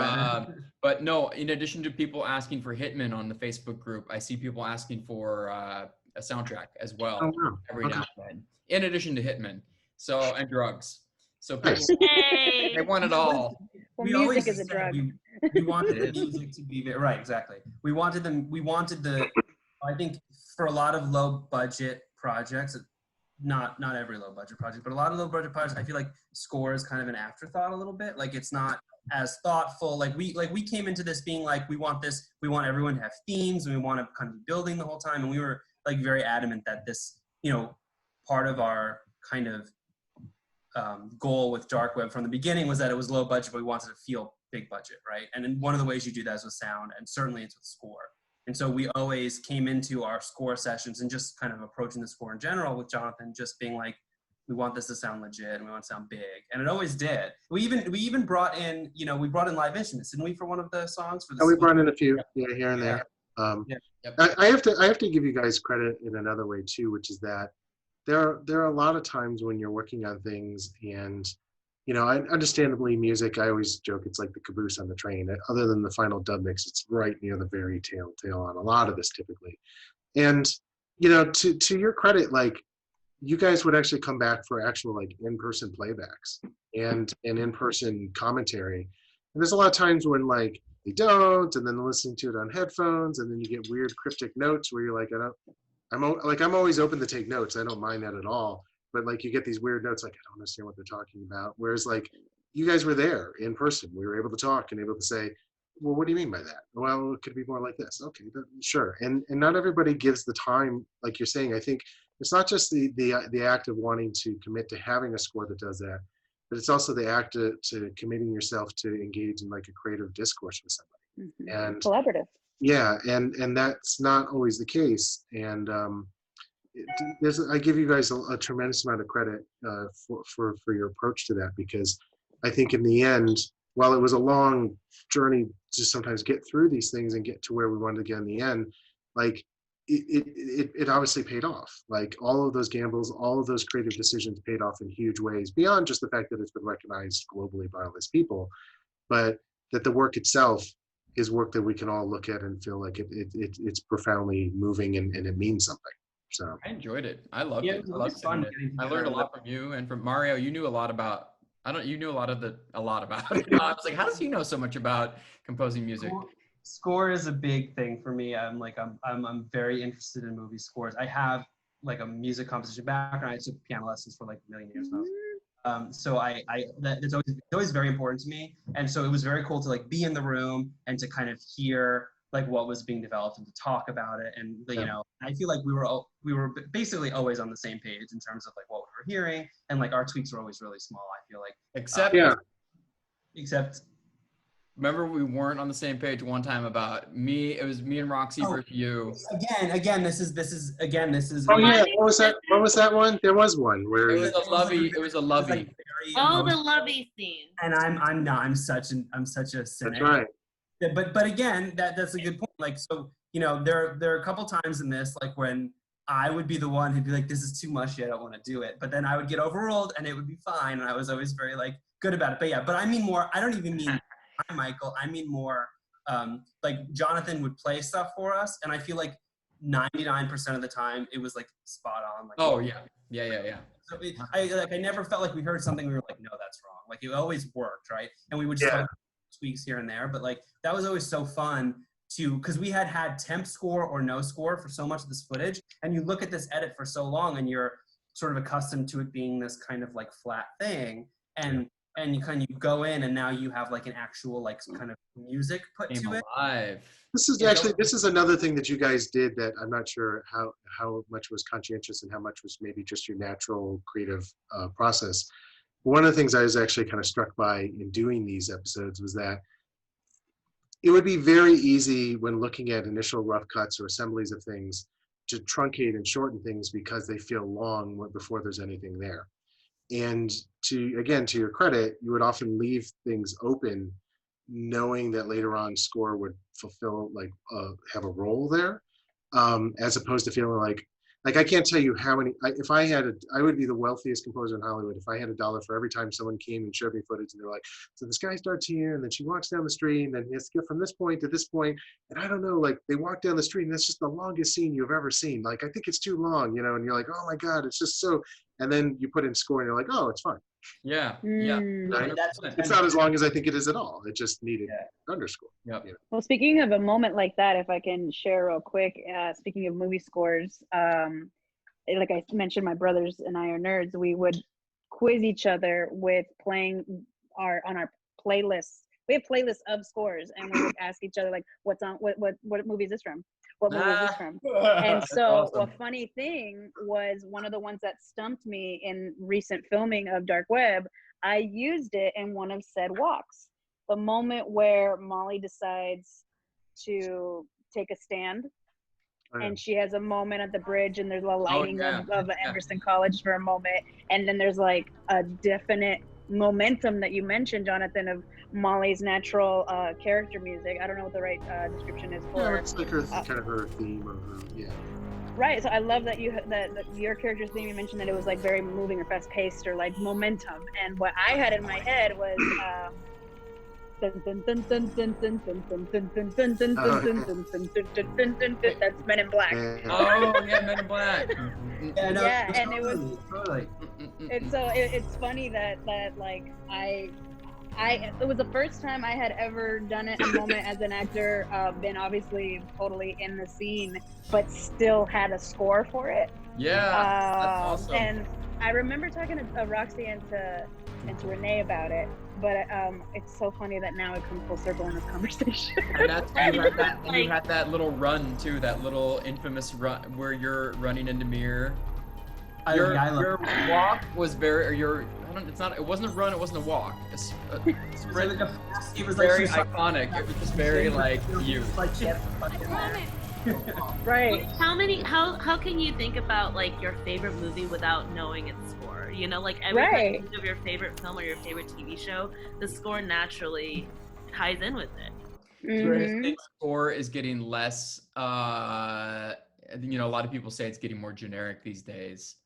no, in addition to people asking for Hitman on the Facebook group, I see people asking for a soundtrack as well Oh, wow. every Okay. now and then, in addition to Hitman. So, and drugs. So people, Nice. Hey. they want it all. Well, We music always is a said drug. We wanted the music to be right, exactly. We wanted the. I think for a lot of low budget projects, not every low budget project, but a lot of low budget projects, I feel like score is kind of an afterthought a little bit. Like it's not as thoughtful. Like we came into this being like, we want everyone to have themes, and we want to kind of be building the whole time, and we were like very adamant that this, part of our kind of goal with Dark Web from the beginning was that it was low budget, but we wanted to feel big budget, right? And then one of the ways you do that is with sound, and certainly it's with score. And so we always came into our score sessions and just kind of approaching the score in general with Jonathan, just being like, we want this to sound legit and we want to sound big. And it always did. We even brought in, we brought in live instruments, didn't we, for one of the songs? For the We brought in a few, here and there. Yep. I have to give you guys credit in another way too, which is that there are a lot of times when you're working on things, and understandably, music, I always joke it's like the caboose on the train. Other than the final dub mix, it's right near the very tail on a lot of this typically. And to your credit, like, you guys would actually come back for actual like in-person playbacks and in-person commentary. And there's a lot of times when like they don't, and then they're listening to it on headphones, and then you get weird cryptic notes where you're like, I'm always open to take notes. I don't mind that at all. But like you get these weird notes, like I don't understand what they're talking about. Whereas like you guys were there in person. We were able to talk and able to say, well, what do you mean by that? Well, it could be more like this. Okay, sure. And not everybody gives the time, like you're saying. I think it's not just the act of wanting to commit to having a score that does that, but it's also the act to committing yourself to engage in like a creative discourse with somebody. Mm-hmm. And Collaborative. yeah, and that's not always the case. And I give you guys a tremendous amount of credit for your approach to that, because I think in the end, while it was a long journey to sometimes get through these things and get to where we wanted to get in the end, like it obviously paid off. Like all of those gambles, all of those creative decisions paid off in huge ways, beyond just the fact that it's been recognized globally by all these people, but that the work itself is work that we can all look at and feel like it's profoundly moving and it means something. So I enjoyed it. I loved Yeah, it. it I was loved fun singing it. getting I learned a together. lot from you and from Mario. You knew a lot about. You knew a lot about it. I was like, how does he know so much about composing music? Score is a big thing for me. I'm very interested in movie scores. I have like a music composition background. I took piano lessons for like a million years now. So it's always very important to me. And so it was very cool to like be in the room and to kind of hear like what was being developed and to talk about it. And I feel like we were basically always on the same page in terms of like what we were hearing, and like our tweaks were always really small. I feel like except remember, we weren't on the same page one time about me. It was me and Roxy versus you. Again. This is. Oh yeah, what was that? What was that one? There was one where It was a lovey. It was a lovey. Oh, the lovey scene. And I'm such a cynic. That's right. But again, that's a good point. Like, so there are a couple times in this like when I would be the one who'd be like, this is too mushy, I don't want to do it. But then I would get overruled and it would be fine, and I was always very like good about it. But I mean more. I don't even mean Michael. I mean more. Like Jonathan would play stuff for us, and I feel like 99% of the time it was like spot on. Like, oh yeah. So I never felt like we heard something we were like, no, that's wrong. Like it always worked, right? And we would just have tweaks here and there, but like that was always so fun because we had temp score or no score for so much of this footage, and you look at this edit for so long and you're sort of accustomed to it being this kind of like flat thing, and you go in and now you have like an actual like kind of music put to it. Alive. This is another thing that you guys did that I'm not sure how much was conscientious and how much was maybe just your natural creative process. One of the things I was actually kind of struck by in doing these episodes was that it would be very easy when looking at initial rough cuts or assemblies of things to truncate and shorten things because they feel long before there's anything there. And to your credit, you would often leave things open knowing that later on score would fulfill have a role there, as opposed to feeling like I can't tell you how many. I would be the wealthiest composer in Hollywood if I had $1 for every time someone came and showed me footage and they're like, so this guy starts here and then she walks down the street and then he has to get from this point to this point, and I don't know, like they walk down the street and that's just the longest scene you've ever seen. Like I think it's too long, you know, and you're like, oh my god, it's just so. And then you put in score and you're like, oh, it's fine. Yeah. Right? It's not as long as I think it is at all. It just needed underscore. Yep. You know? Well, speaking of a moment like that, if I can share real quick, speaking of movie scores, like I mentioned, my brothers and I are nerds. We would quiz each other with playing on our playlists. We have playlists of scores, and we would ask each other like, "What's on? What movie is this from? What movie is this from?" And so, awesome. a funny thing was one of the ones that stumped me in recent filming of Dark Web. I used it in one of said walks. The moment where Molly decides to take a stand. And she has a moment at the bridge, and there's a lighting of Emerson College for a moment, and then there's like a definite momentum that you mentioned, Jonathan, of Molly's natural character music. I don't know what the right description is for. Yeah, it's like her kind of her theme or her, Right. So I love that that your character's theme. You mentioned that it was like very moving or fast paced or like momentum, and what I had in my head was. That's Men in Black. Oh yeah, Men in Black. Yeah, and it was. And so it's funny that like it was the first time I had ever done it a moment as an actor, been obviously totally in the scene, but still had a score for it. Yeah, that's awesome. And I remember talking to Roxy and to Renee about it, but it's so funny that now it comes full circle in this conversation. And you had that little run too, that little infamous run where you're running into mirror. Your walk was very, it wasn't a run, it wasn't a walk. A sprint. It was very iconic. It was just very like you. Right. How can you think about like your favorite movie without knowing its score? You know, like every time you think of your favorite film or your favorite TV show, the score naturally ties in with it. I think score is getting less. You know, a lot of people say it's getting more generic these days,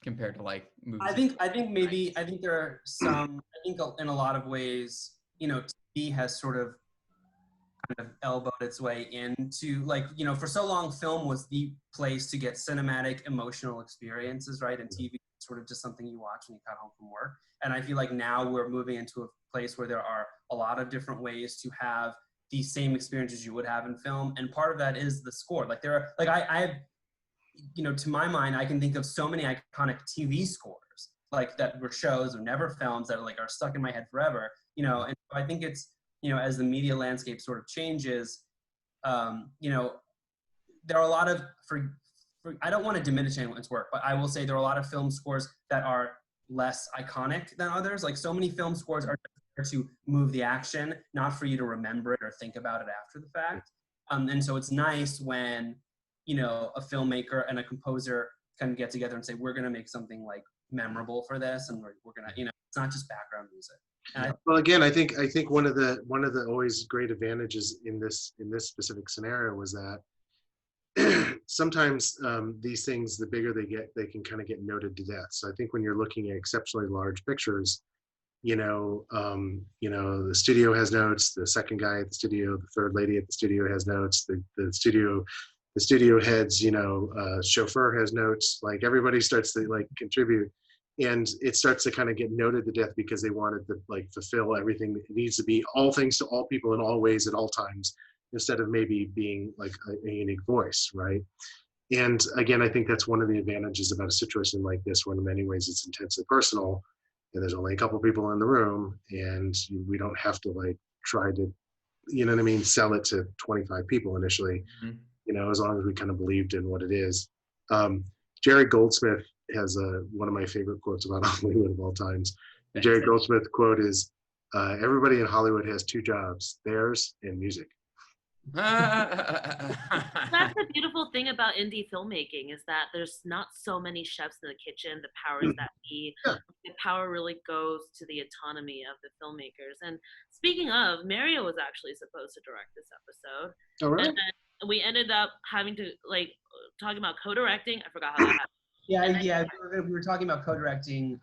compared to like movies. I think there are some. I think in a lot of ways, you know, TV has sort of kind of elbowed its way into, like, you know, for so long film was the place to get cinematic emotional experiences, right? And TV is sort of just something you watch when you got home from work. And I feel like now we're moving into a place where there are a lot of different ways to have these same experiences you would have in film, and part of that is the score. Like there are, like I have, you know, to my mind, I can think of so many iconic TV scores like that were shows or never films that are stuck in my head forever, you know. And so I think it's, you know, as the media landscape sort of changes, you know, there are a lot of, I don't want to diminish anyone's work, but I will say there are a lot of film scores that are less iconic than others. Like so many film scores are there to move the action, not for you to remember it or think about it after the fact. And so it's nice when, you know, a filmmaker and a composer can get together and say, we're going to make something like memorable for this, and we're going to, you know, it's not just background music. Well, again, I think one of the always great advantages in this specific scenario was that sometimes these things, the bigger they get, they can kind of get noted to death. So I think when you're looking at exceptionally large pictures, you know, the studio has notes, the second guy at the studio, the third lady at the studio has notes, the studio heads, you know, chauffeur has notes. Like everybody starts to like contribute. And it starts to kind of get noted to death because they wanted to like fulfill everything. It needs to be all things to all people in all ways at all times, instead of maybe being like a unique voice, right? And again, I think that's one of the advantages about a situation like this, where in many ways it's intensely personal, and there's only a couple people in the room, and we don't have to like try to, you know what I mean, sell it to 25 people initially, you know, as long as we kind of believed in what it is. Jerry Goldsmith has one of my favorite quotes about Hollywood of all times. Jerry Goldsmith quote is, everybody in Hollywood has two jobs, theirs and music. That's the beautiful thing about indie filmmaking is that there's not so many chefs in the kitchen. The powers that be, the power really goes to the autonomy of the filmmakers. And speaking of, Mario was actually supposed to direct this episode. Oh, really? And then we ended up having to talking about co-directing. I forgot how that happened. Yeah. We were talking about co-directing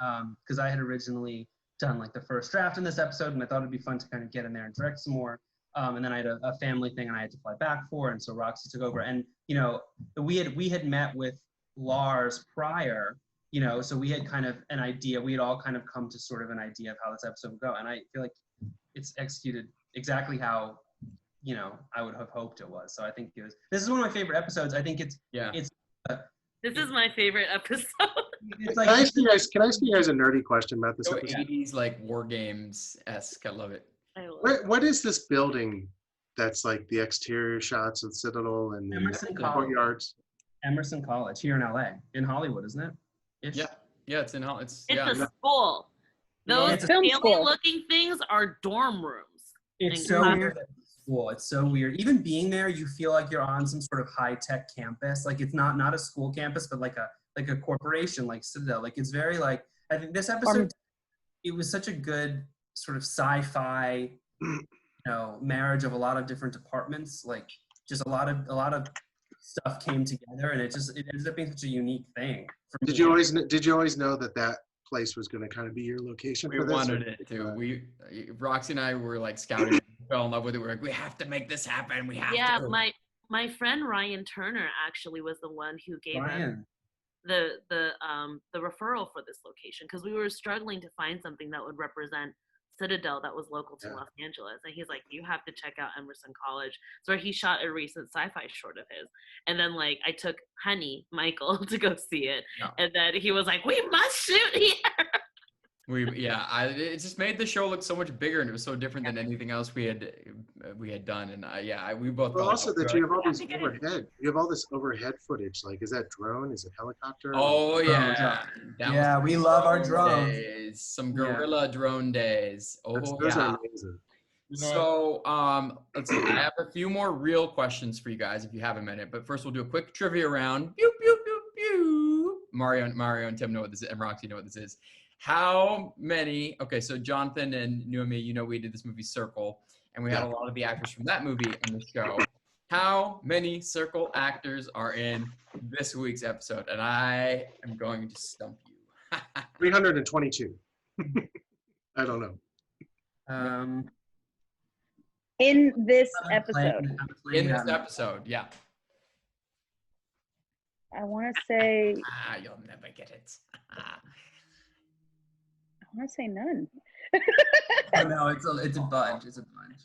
because I had originally done like the first draft in this episode, and I thought it'd be fun to kind of get in there and direct some more. And then I had a family thing and I had to fly back for, and so Roxy took over. And we had met with Lars prior, so we had kind of an idea. We had all kind of come to sort of an idea of how this episode would go, and I feel like it's executed exactly how I would have hoped it was. So I think this is one of my favorite episodes. I think it's This is my favorite episode. It's Can I ask you guys a nerdy question about this So episode? 80s like war games-esque. I love it. What is this building that's like the exterior shots of Citadel and Emerson the College. courtyards? Emerson College here in LA, in Hollywood, isn't it? Ish. Yeah, it's in Hollywood. It's a school. Those It's a film school. alien-looking things are dorm rooms. It's in so Colorado. weird. Cool. It's so weird. Even being there, you feel like you're on some sort of high-tech campus. Like it's not a school campus, but like a corporation, like Citadel. Like it's very like I think this episode, it was such a good sort of sci-fi, marriage of a lot of different departments. Like just a lot of stuff came together, and it ended up being such a unique thing. For Did me. you always know that place was going to kind of be your location We for this? wanted it to. Roxy and I were like scouting, fell in love with it. We're like, we have to make this happen. We have to. My friend Ryan Turner actually was the one who gave us Ryan. the referral for this location because we were struggling to find something that would represent Citadel that was local to Los Angeles, and he's like, you have to check out Emerson College. So he shot a recent sci-fi short of his, and then like I took Michael to go see it, and then he was like, we must shoot here. It just made the show look so much bigger, and it was so different than anything else we had done. And we both. Well, also that you have all these overhead. You have all this overhead footage. Like, is that drone? Is it helicopter? Oh yeah, Yeah, we love our drones. Days. Some guerrilla drone days. Oh Those yeah. are amazing. So let's see. I have a few more real questions for you guys if you have a minute. But first, we'll do a quick trivia round. Pew, pew, pew, pew. Mario and Tim know what this is, and Roxy know what this is. How many? Okay, so Jonathan and Noemi, we did this movie Circle, and we had a lot of the actors from that movie on the show. How many Circle actors are in this week's episode? And I am going to stump you. 322. I don't know. In this episode. In this episode, yeah. I want to say. You'll never get it. I want to say none. Oh, no, it's a bunch. It's a bunch.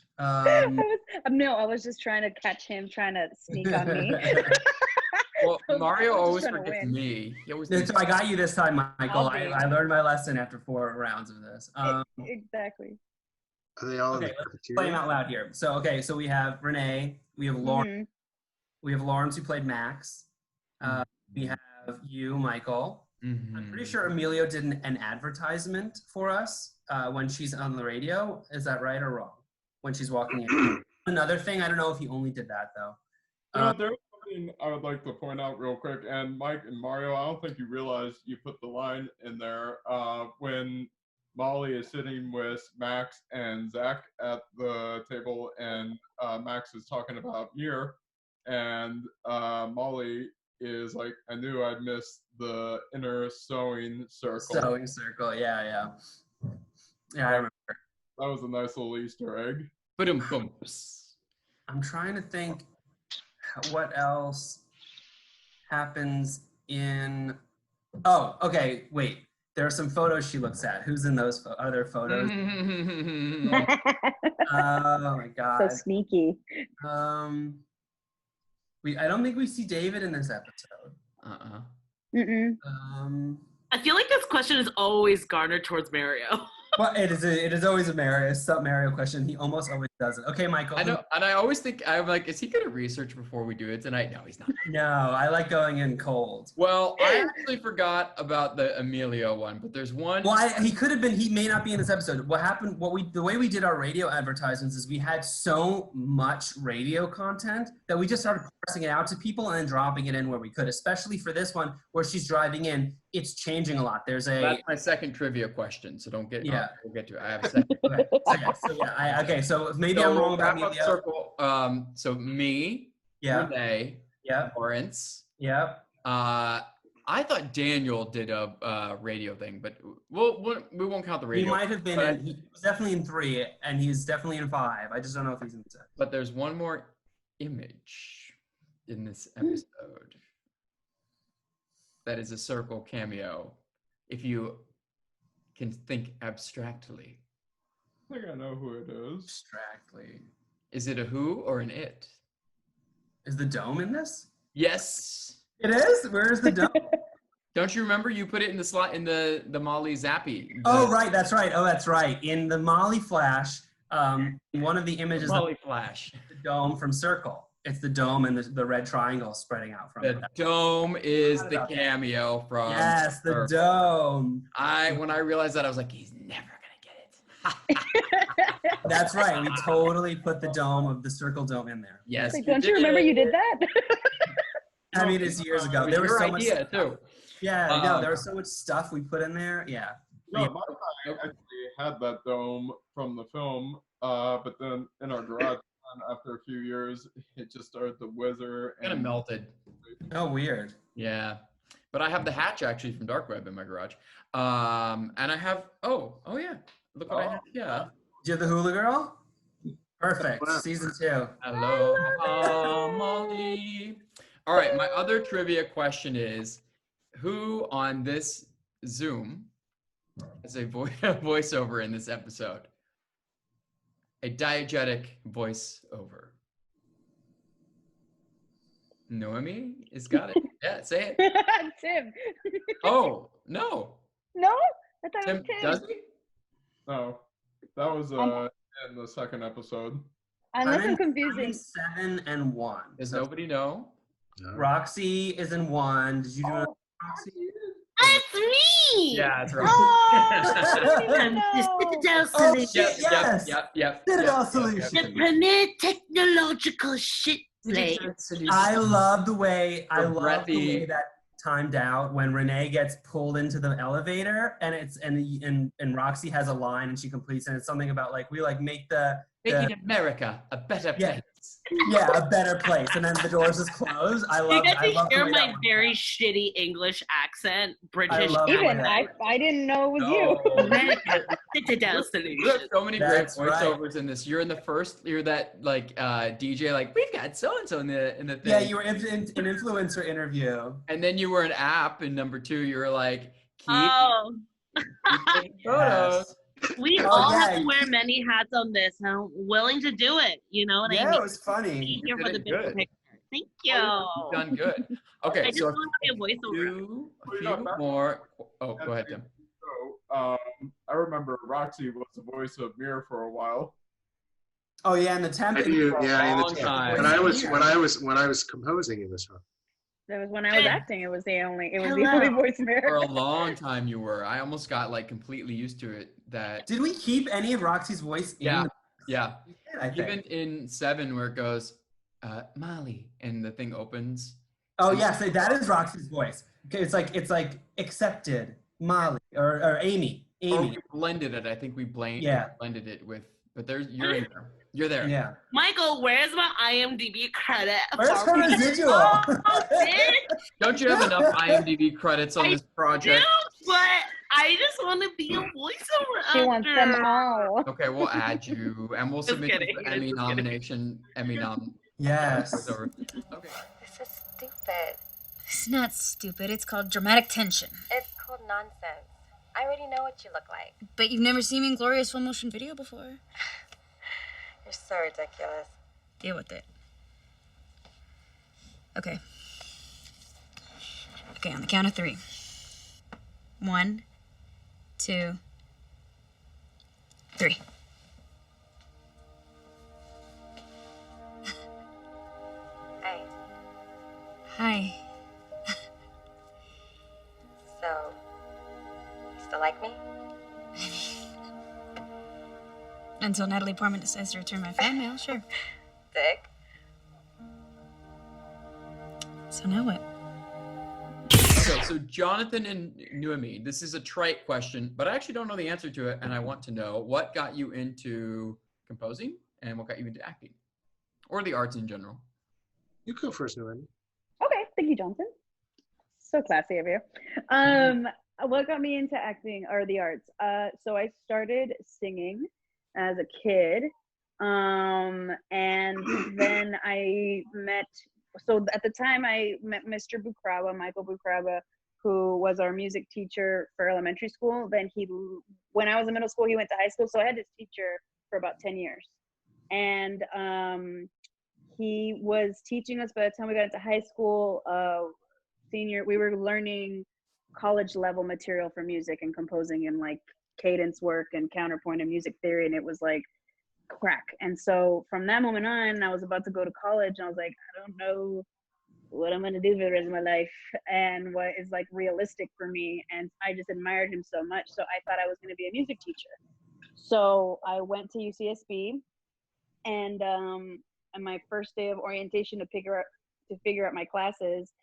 No, I was just trying to catch him trying to sneak on me. Well, Mario always trying to forgets win. me. He always So I got you this time, Michael. Okay. I learned my lesson after 4 rounds of this. Exactly. Are they all in Okay, the let's play them cafeteria? out loud here. So we have Renee, we have Lauren, Mhm. we have Lawrence who played Max. We have you, Michael. Mhm. I'm pretty sure Emilio did an advertisement for us when she's on the radio. Is that right or wrong? When she's walking in. Another thing, I don't know if he only did that though. There's something I would like to point out real quick. And Mike and Mario, I don't think you realized you put the line in there when Molly is sitting with Max and Zach at the table, and Max is talking about Muir, and Molly is like, I knew I'd missed the inner sewing circle. Sewing circle, yeah, I remember. That was a nice little Easter egg. Ba-dum-bumps. I'm trying to think what else happens in. Oh, okay, wait. There are some photos she looks at. Who's in those? Are there photos? Oh my god. So sneaky. I don't think we see David in this episode. Mm-mm. I feel like this question is always garnered towards Mario. Well, it is always a Mario question. He almost always doesn't. Okay, Michael. I know, and I always think, I'm like, is he gonna research before we do it tonight? No, he's not. No, I like going in cold. Well, I actually forgot about the Emilio one, but there's one. Well, he could have been. He may not be in this episode. What happened? The way we did our radio advertisements is we had so much radio content that we just started parsing it out to people and then dropping it in where we could. Especially for this one where she's driving in, it's changing a lot. There's a. That's my second trivia question, so don't get. Yeah. We'll get to it. I have a second. Okay, so maybe I'm wrong about wrap up Emilio. circle. So me, Yeah. Renee, Yeah. Lawrence. Yeah. I thought Daniel did a radio thing, but we won't count the radio. He might have been. He was definitely in 3, and he's definitely in 5. I just don't know if he's in 6. But there's one more image in this episode that is a circle cameo. If you can think abstractly. I think I know who it is. Abstractly. Is it a who or an it? Is the dome in this? Yes. It is? Where is the dome? Don't you remember you put it in the slot in the Molly Zappy? Oh, right. That's right. Oh, that's right. In the Molly Flash, one of the images Molly Flash. The dome from Circle. It's the dome and the red triangle spreading out from it. The dome is the cameo from. Yes, the Circle. dome. When I realized that, I was like, he's never gonna get it. That's right. We totally put the dome of the Circle dome in there. Yes. Like, don't you remember you did that? I mean, it's years ago. It was There was your so much. idea too. Yeah, no, there was so much stuff we put in there. Yeah. No, my guy actually had that dome from the film, but then in our garage, after a few years, it just started to wither. Kind of melted. Oh, weird. Yeah. But I have the hatch actually from Dark Web in my garage. And I have, oh yeah. Look what I have. Yeah. Do you have the Hula Girl? Perfect. Season 2. Hello, Molly. All right, my other trivia question is, who on this Zoom has a voiceover in this episode? A diegetic voiceover. Noemi has got it. Yeah, say it. Tim. Oh, no. No? I thought it Tim, was Tim. does he? No, that was in the second episode. Unless I'm confusing. 7 and 1. Does So nobody know? No. Roxy is in 1. Did you do it? Roxy? It's me! Yeah, that's right. I'm the Citadel Oh, Solution. yes. Yep. Citadel The Solution. premier technological shit play. I love the way breathy. that timed out when Renee gets pulled into the elevator and Roxy has a line and she completes and it's something about like we like make Making America a better Yeah. place. yeah, a better place, and then the doors just close. I You love. get I to love the hear way my that one- very shitty English accent, British love it. Even accent. I didn't know it was No. America, Citadel You Solution. have so many great That's right. voiceovers in this. You're that like DJ, like we've got so and so in the thing. Yeah, you were in an influencer interview. And then you were an app in number 2. You were like, keep Oh, taking photos. Yes. we Oh, all yeah. have to wear many hats on this, and I'm willing to do it. You know what I Yeah, mean? it was funny. Here for did the it bigger good. picture. Thank you. You've done good. I Okay, just so want to be a voiceover. a few more. Oh, go ahead, Tim. So I remember Roxy was the voice of Mir for a while. Oh yeah, and the temp. I do, yeah. In the long temp. time. When I was composing in this one. That was when I was acting. It was the only Hello. voice For America. a long time you were. I almost got like completely used to it. That Did we keep any of Roxy's voice in? yeah, the- yeah. We did, I think. Even in 7 where it goes, Molly, and the thing opens. Oh yeah, so that is Roxy's voice. Okay, it's like accepted Molly or Amy. Or Amy. we blended it. I think we blended it with. But you're in there. You're there. Yeah. Michael, where's my IMDb credit? Where's for her me? residual? Oh, bitch. Don't you have enough IMDb credits on I this do, project? but I just want to be a voiceover She wants them actor. all. Okay, we'll add you, and we'll Just submit you kidding. for Emmy Just nomination. Emmy nom. Yes. voiceover. Okay. This is stupid. It's not stupid. It's called dramatic tension. It's called nonsense. I already know what you look like. But you've never seen me in glorious full motion video before. You're so ridiculous. Deal with it. Okay. Okay, on the count of 3. 1, 2, 3. Hi. So, you still like me? Until Natalie Portman decides to return my fan mail, sure. Dick. So now what? Okay, so Jonathan and Noemi, this is a trite question, but I actually don't know the answer to it, and I want to know what got you into composing and what got you into acting, or the arts in general. You go first, Noemi. Okay, thank you, Johnson. So classy of you. What got me into acting or the arts? So I started singing as a kid, and then I met. So at the time, I met Mr. Bukraba, Michael Bukraba, who was our music teacher for elementary school. Then when I was in middle school, he went to high school. So I had this teacher for about 10 years, and he was teaching us. By the time we got into high school, senior, we were learning college level material for music and composing and like cadence work and counterpoint and music theory, and it was like crack. And so from that moment on, I was about to go to college, and I was like, I don't know what I'm going to do for the rest of my life and what is like realistic for me. And I just admired him so much, so I thought I was going to be a music teacher. So I went to UCSB, and on my first day of orientation to figure out my classes,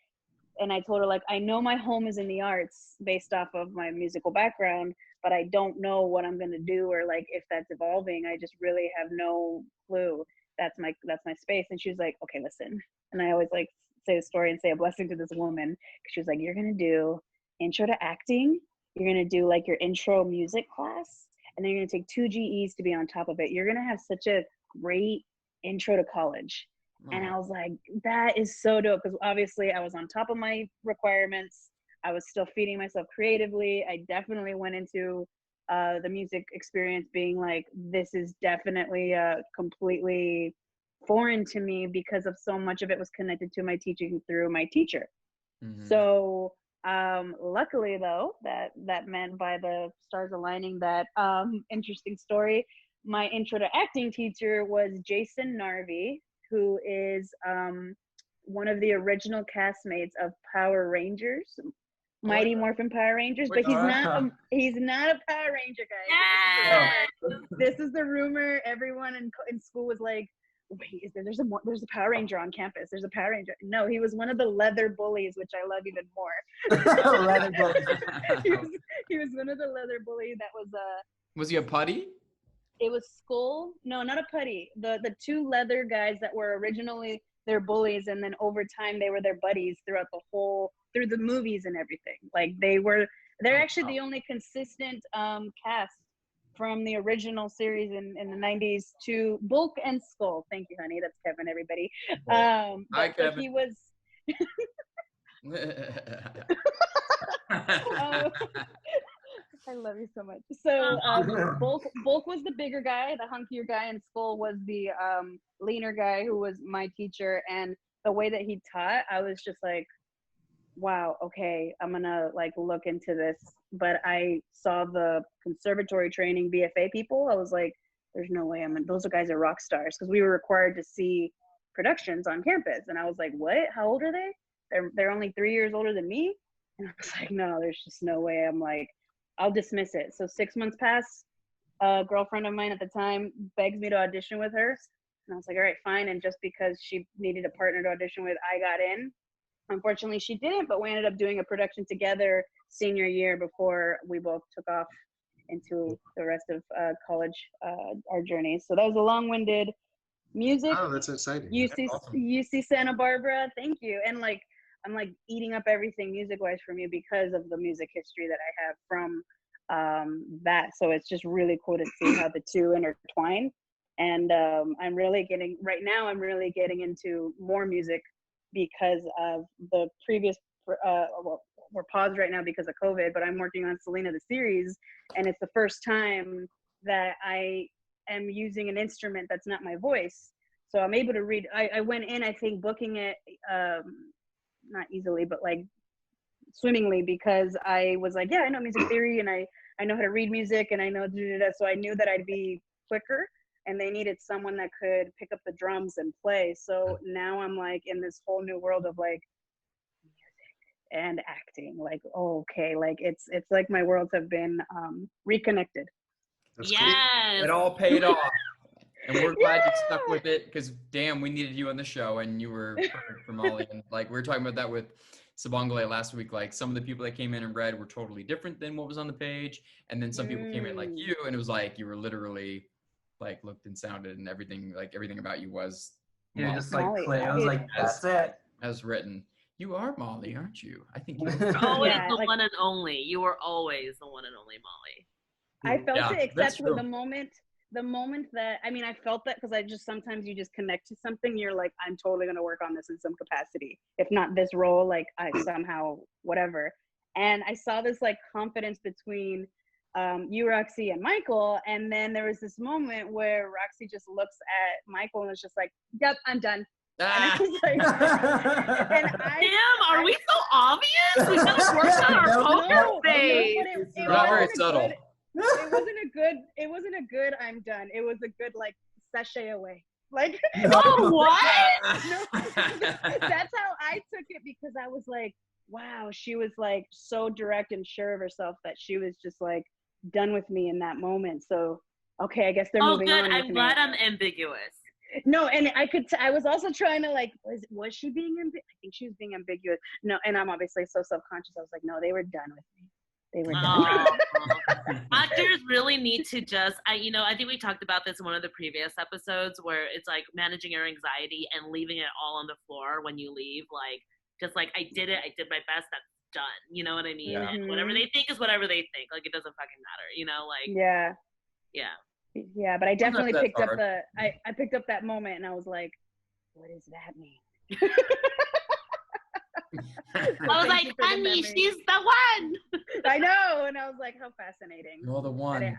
and I told her, like, I know my home is in the arts based off of my musical background, but I don't know what I'm going to do or like if that's evolving. I just really have no clue. That's my space. And she was like, okay, listen. And I always like say the story and say a blessing to this woman. She was like, you're going to do intro to acting. You're going to do like your intro music class. And then you're going to take 2 GEs to be on top of it. You're going to have such a great intro to college. And I was like, that is so dope, because obviously I was on top of my requirements. I was still feeding myself creatively. I definitely went into the music experience being like, this is definitely completely foreign to me, because of so much of it was connected to my teaching through my teacher. Mm-hmm. So luckily though, that meant by the stars aligning, that interesting story, my intro to acting teacher was Jason Narvi, who is one of the original castmates of Power Rangers, Mighty Morphin Power Rangers, but he's not a Power Ranger guy. Yeah. This is the rumor. Everyone in school was like, wait, there's a Power Ranger on campus. There's a Power Ranger. No, he was one of the leather bullies, which I love even more. Leather bullies. he was one of the leather bullies that was Was he a putty? It was Skull. No, not a putty. The 2 leather guys that were originally their bullies, and then over time they were their buddies throughout through the movies and everything. Like they're actually the only consistent cast from the original series in the 90s to Bulk and Skull. Thank you, honey. That's Kevin, everybody. Hi, Kevin. He was I love you so much. So Bulk was the bigger guy, the hunkier guy, and Skull was the leaner guy who was my teacher. And the way that he taught, I was just like, wow, okay, I'm gonna like look into this. But I saw the conservatory training BFA people. I was like, there's no way those guys are rock stars, because we were required to see productions on campus. And I was like, what? How old are they? They're only 3 years older than me. And I was like, no, there's just no way. I'm like, I'll dismiss it. So 6 months pass. A girlfriend of mine at the time begs me to audition with her. And I was like, all right, fine. And just because she needed a partner to audition with, I got in. Unfortunately, she didn't, but we ended up doing a production together senior year before we both took off into the rest of college, our journey. So that was a long-winded music. Oh, that's exciting. UC Santa Barbara. Thank you. And like, I'm like eating up everything music-wise from you because of the music history that I have from that. So it's just really cool to see how the two intertwine. And I'm really getting into more music because of the previous, we're paused right now because of COVID, but I'm working on Selena the series. And it's the first time that I am using an instrument that's not my voice. So I'm able to read. I went in, I think, booking it, not easily, but like swimmingly, because I was like, yeah, I know music theory and I know how to read music and I know, so I knew that I'd be quicker, and they needed someone that could pick up the drums and play. So now I'm like in this whole new world of like and acting. Like, oh, okay, like it's like my worlds have been reconnected. That's cool. Yes. It all paid off. And we're glad you stuck with it because, damn, we needed you on the show and you were perfect for Molly. And like we were talking about that with Sabongale last week. Like some of the people that came in and read were totally different than what was on the page. And then some people came in like you, and it was like you were literally like looked and sounded and everything, like everything about you was You're Molly, just like Molly, Clay. I was like, that's it. as written. You are Molly, aren't you? I think you You're always Yeah, the like- one and only. You were always the one and only Molly. I felt Yeah, it, that's except with true. the moment that, I mean, I felt that because I just, sometimes you just connect to something, you're like, I'm totally going to work on this in some capacity. If not this role, like I somehow, whatever. And I saw this like confidence between you, Roxy, and Michael. And then there was this moment where Roxy just looks at Michael and is just like, yep, I'm done. And I was like, and Damn, are we so obvious? We should have worked on our poker face. It Not very wasn't a subtle. good- it wasn't a good I'm done. It was a good like sashay away. Like Oh, what? no, that's how I took it, because I was like, wow, she was like so direct and sure of herself that she was just like done with me in that moment. So okay, I guess they're Oh, moving good. on. I'm with glad me. I'm ambiguous. No, and I was also trying to like, was she being ambiguous? I think she was being ambiguous. No, and I'm obviously so self-conscious. I was like, no, they were done with me. They were done. Oh. Actors really need to just, I think we talked about this in one of the previous episodes where it's like managing your anxiety and leaving it all on the floor when you leave. Like, just like, I did it. I did my best. That's done. You know what I mean? Yeah. And whatever they think is whatever they think. Like, it doesn't fucking matter. Like, Yeah. yeah. Yeah, but I definitely that's picked up hard. I picked up that moment and I was like, what does that mean? I was Thank like, you for the honey, memory. she's the one. I know, and I was like, how fascinating. You're the But one.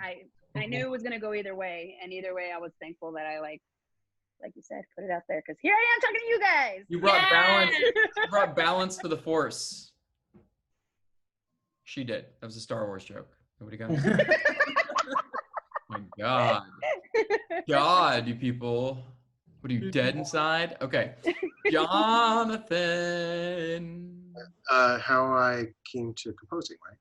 I knew it was gonna go either way, and either way, I was thankful that I like you said, put it out there, because here I am talking to you guys. You brought balance. Yes. You brought balance to the Force. She did. That was a Star Wars joke. Nobody got it. My God. God, you people. What are you, dead inside? Okay. Jonathan. How I came to composing, right?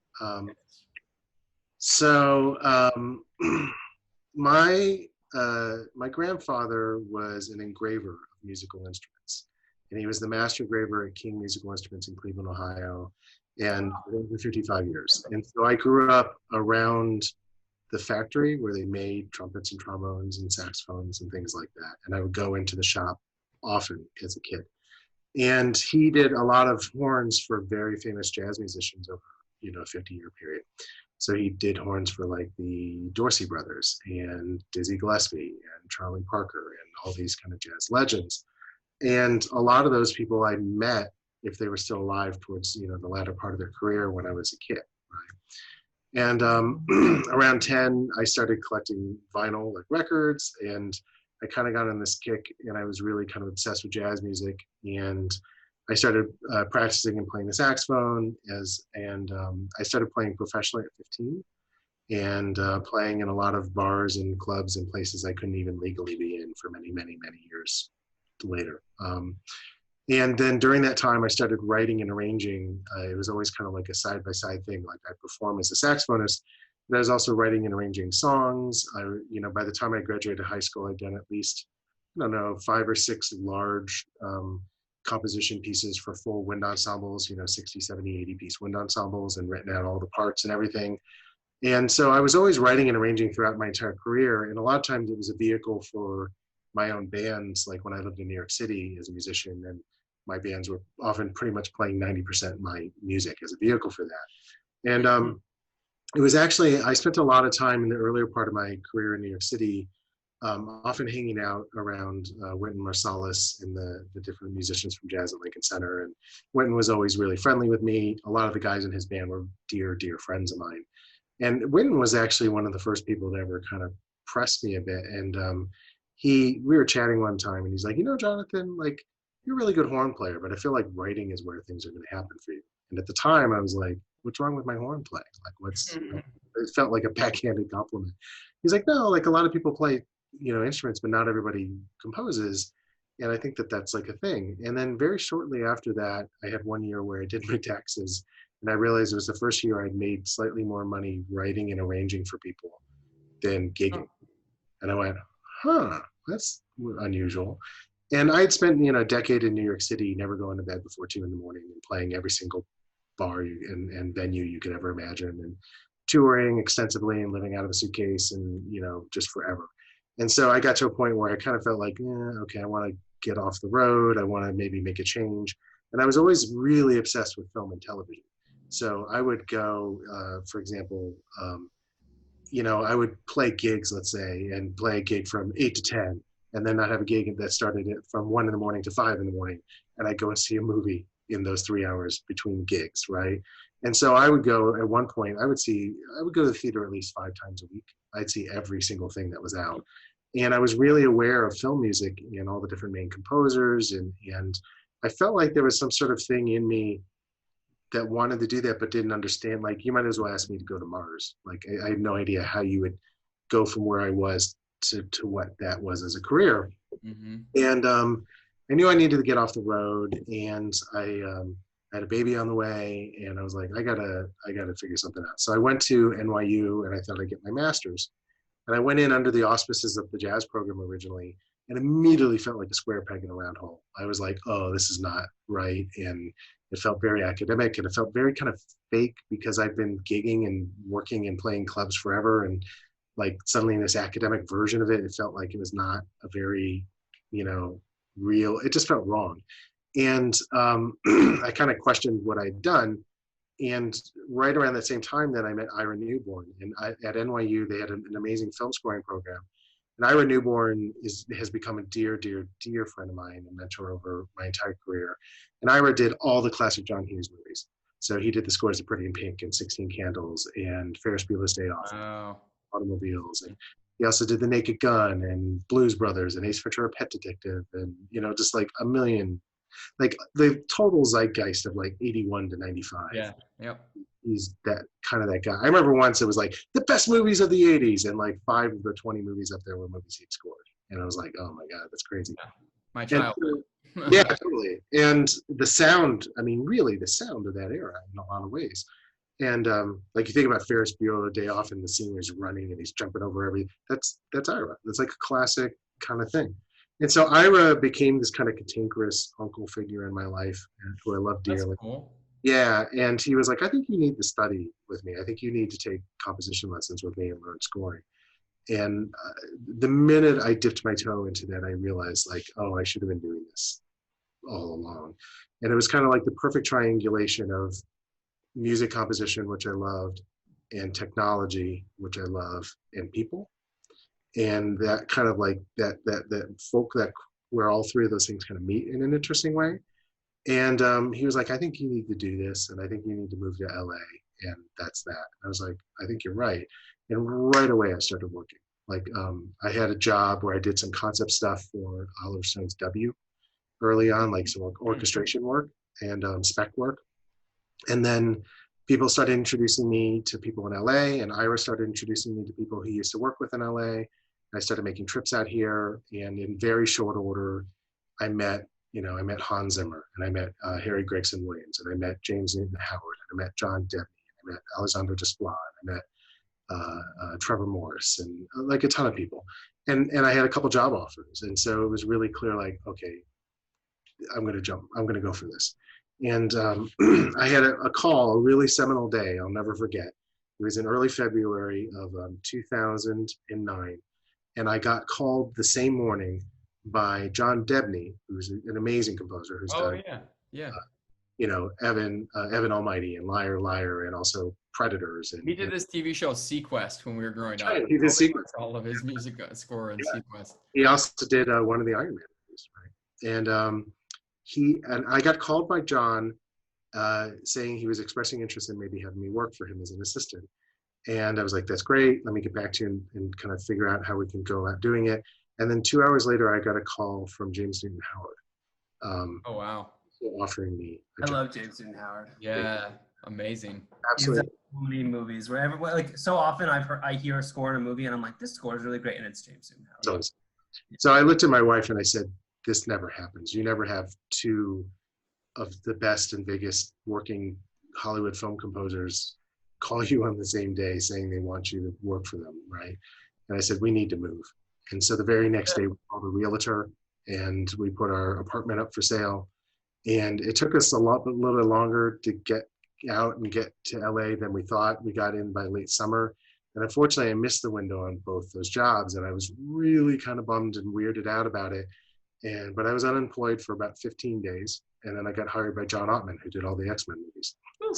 My grandfather was an engraver of musical instruments, and he was the master engraver at King Musical Instruments in Cleveland, Ohio, and for 55 years. And so I grew up around the factory where they made trumpets and trombones and saxophones and things like that. And I would go into the shop often as a kid. And he did a lot of horns for very famous jazz musicians over, a 50-year period. So he did horns for like the Dorsey brothers and Dizzy Gillespie and Charlie Parker and all these kind of jazz legends. And a lot of those people I met, if they were still alive, towards the latter part of their career when I was a kid. Right? And around 10, I started collecting vinyl, like records, and I kind of got on this kick, and I was really kind of obsessed with jazz music. And I started practicing and playing the saxophone, I started playing professionally at 15, and playing in a lot of bars and clubs and places I couldn't even legally be in for many, many, many years later. And then during that time, I started writing and arranging. It was always kind of like a side-by-side thing. Like I perform as a saxophonist, but I was also writing and arranging songs. By the time I graduated high school, I'd done at least, 5 or 6 large composition pieces for full wind ensembles, 60, 70, 80-piece wind ensembles, and written out all the parts and everything. And so I was always writing and arranging throughout my entire career. And a lot of times it was a vehicle for my own bands, like when I lived in New York City as a musician, and my bands were often pretty much playing 90% my music as a vehicle for that. And it was actually, I spent a lot of time in the earlier part of my career in New York City, often hanging out around Wynton Marsalis and the different musicians from Jazz at Lincoln Center. And Wynton was always really friendly with me. A lot of the guys in his band were dear, dear friends of mine. And Wynton was actually one of the first people to ever kind of press me a bit. And we were chatting one time, and he's like, Jonathan, like, you're a really good horn player, but I feel like writing is where things are going to happen for you. And at the time, I was like, what's wrong with my horn playing? Like, it felt like a backhanded compliment. He's like, no, like a lot of people play, instruments, but not everybody composes. And I think that that's like a thing. And then very shortly after that, I had 1 year where I did my taxes, and I realized it was the first year I'd made slightly more money writing and arranging for people than gigging. And I went, huh, that's unusual. And I had spent, a decade in New York City, never going to bed before 2 in the morning and playing every single bar and venue you could ever imagine, and touring extensively and living out of a suitcase and, just forever. And so I got to a point where I kind of felt like, okay, I want to get off the road. I want to maybe make a change. And I was always really obsessed with film and television. So I would go, for example, I would play gigs, let's say, and play a gig from 8 to 10, and then not have a gig that started from 1 in the morning to 5 in the morning. And I'd go and see a movie in those 3 hours between gigs, right? And so I would go, at one point, I would go to the theater at least 5 times a week. I'd see every single thing that was out. And I was really aware of film music and all the different main composers. And I felt like there was some sort of thing in me that wanted to do that, but didn't understand. Like, you might as well ask me to go to Mars. Like, I had no idea how you would go from where I was to what that was as a career. Mm-hmm. And I knew I needed to get off the road, and I had a baby on the way, and I was like, I gotta figure something out. So I went to NYU, and I thought I'd get my master's. And I went in under the auspices of the jazz program originally, and immediately felt like a square peg in a round hole. I was like, oh, this is not right. And it felt very academic, and it felt very kind of fake, because I've been gigging and working and playing clubs forever. And like, suddenly in this academic version of it, it felt like it was not a very, real, it just felt wrong. And I kind of questioned what I'd done. And right around that same time that I met Ira Newborn, and at NYU, they had an amazing film scoring program. And Ira Newborn has become a dear, dear, dear friend of mine and mentor over my entire career. And Ira did all the classic John Hughes movies. So he did the scores to Pretty in Pink and 16 Candles and Ferris Bueller's Day Off, Automobiles. And he also did The Naked Gun and Blues Brothers and Ace Ventura: Pet Detective, and, just like a million, like the total zeitgeist of like 81 to 95. Yeah. Yep. He's that guy. I remember once it was like the best movies of the 80s, and like 5 of the 20 movies up there were movies he'd scored. And I was like, oh my God, that's crazy. Yeah. My child. Yeah, totally. And the sound, really the sound of that era in a lot of ways. And like, you think about Ferris Bueller Day Off, and the scene where he's running and he's jumping over everything. That's Ira. That's like a classic kind of thing. And so Ira became this kind of cantankerous uncle figure in my life, and who I love dearly. That's cool. Yeah, and he was like, I think you need to study with me. I think you need to take composition lessons with me and learn scoring. And the minute I dipped my toe into that, I realized, like, oh, I should have been doing this all along. And it was kind of like the perfect triangulation of music composition, which I loved, and technology, which I love, and people. And that kind of like that folk, that where all 3 of those things kind of meet in an interesting way. And he was like, I think you need to do this, and I think you need to move to LA, and that's that. And I was like, I think you're right. And right away I started working. Like, I had a job where I did some concept stuff for Oliver Stone's W early on, like some orchestration work and spec work. And then people started introducing me to people in LA, and Ira started introducing me to people he used to work with in LA. I started making trips out here, and in very short order, I met Hans Zimmer, and I met Harry Gregson Williams, and I met James Newton Howard, and I met John Debney, and I met Alessandro Desplat, and I met Trevor Morris, and like a ton of people. And I had a couple job offers. And so it was really clear, like, okay, I'm going to go for this. And I had a call, a really seminal day I'll never forget. It was in early February of 2009. And I got called the same morning by John Debney, who's an amazing composer, who's done, Evan Almighty and Liar Liar, and also Predators. And he did this TV show Sequest when we were growing up. He did Sequest. All of his music score and Sequest. He also did one of the Iron Man movies, right? And I got called by John saying he was expressing interest in maybe having me work for him as an assistant. And I was like, that's great. Let me get back to you and kind of figure out how we can go about doing it. And then 2 hours later, I got a call from James Newton Howard. Oh, wow. Offering me I love James Newton Howard. Yeah, amazing. Absolutely. So many movies where everyone, like, so often I hear a score in a movie and I'm like, this score is really great, and it's James Newton Howard. So I looked at my wife and I said, this never happens. You never have two of the best and biggest working Hollywood film composers call you on the same day saying they want you to work for them, right? And I said, we need to move. And so the very next day we called a realtor and we put our apartment up for sale. And it took us a little bit longer to get out and get to LA than we thought. We got in by late summer. And unfortunately, I missed the window on both those jobs. And I was really kind of bummed and weirded out about it. But I was unemployed for about 15 days. And then I got hired by John Ottman, who did all the X-Men movies. Oh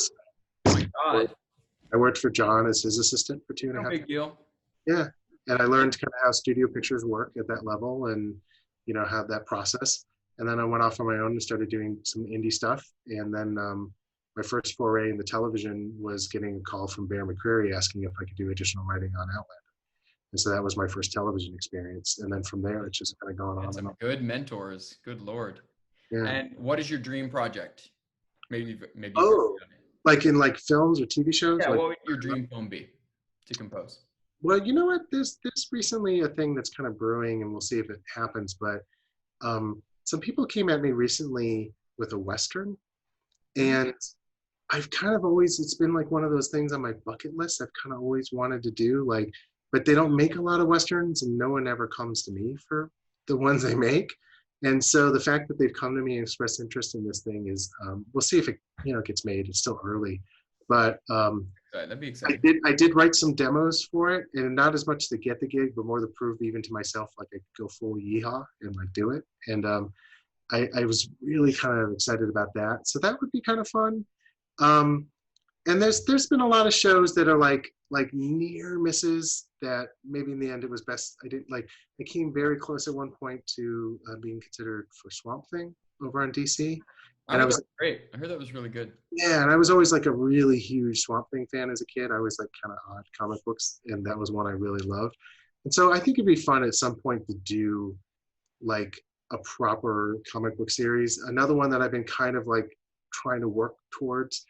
my God. I worked for John as his assistant for 2.5 No big deal. Yeah. And I learned kind of how studio pictures work at that level and, you know, how that process. And then I went off on my own and started doing some indie stuff. And then my first foray in the television was getting a call from Bear McCreary asking if I could do additional writing on Outlander. And so that was my first television experience. And then from there, it's just kind of gone on. And some good mentors. Good Lord. Yeah. And what is your dream project? Maybe. Oh, like in like films or TV shows? Yeah, like, what would your dream film be to compose? Well, you know what? There's recently a thing that's kind of brewing, and we'll see if it happens. But some people came at me recently with a Western, and I've kind of always, it's been like one of those things on my bucket list I've kind of always wanted to do, like, but they don't make a lot of Westerns and no one ever comes to me for the ones they make. And so the fact that they've come to me and expressed interest in this thing is, we'll see if it, you know, gets made. It's still early, but That'd be exciting. I did write some demos for it, and not as much to get the gig, but more to prove even to myself, like I could go full yeehaw and like do it. And I was really kind of excited about that. So that would be kind of fun. And there's been a lot of shows that are like near misses that maybe in the end it was best. I came very close at one point to being considered for Swamp Thing over on DC. And I was great. I heard that was really good. Yeah, and I was always like a really huge Swamp Thing fan as a kid. I was like kind of odd comic books, and that was one I really loved. And so I think it'd be fun at some point to do like a proper comic book series. Another one that I've been kind of like trying to work towards.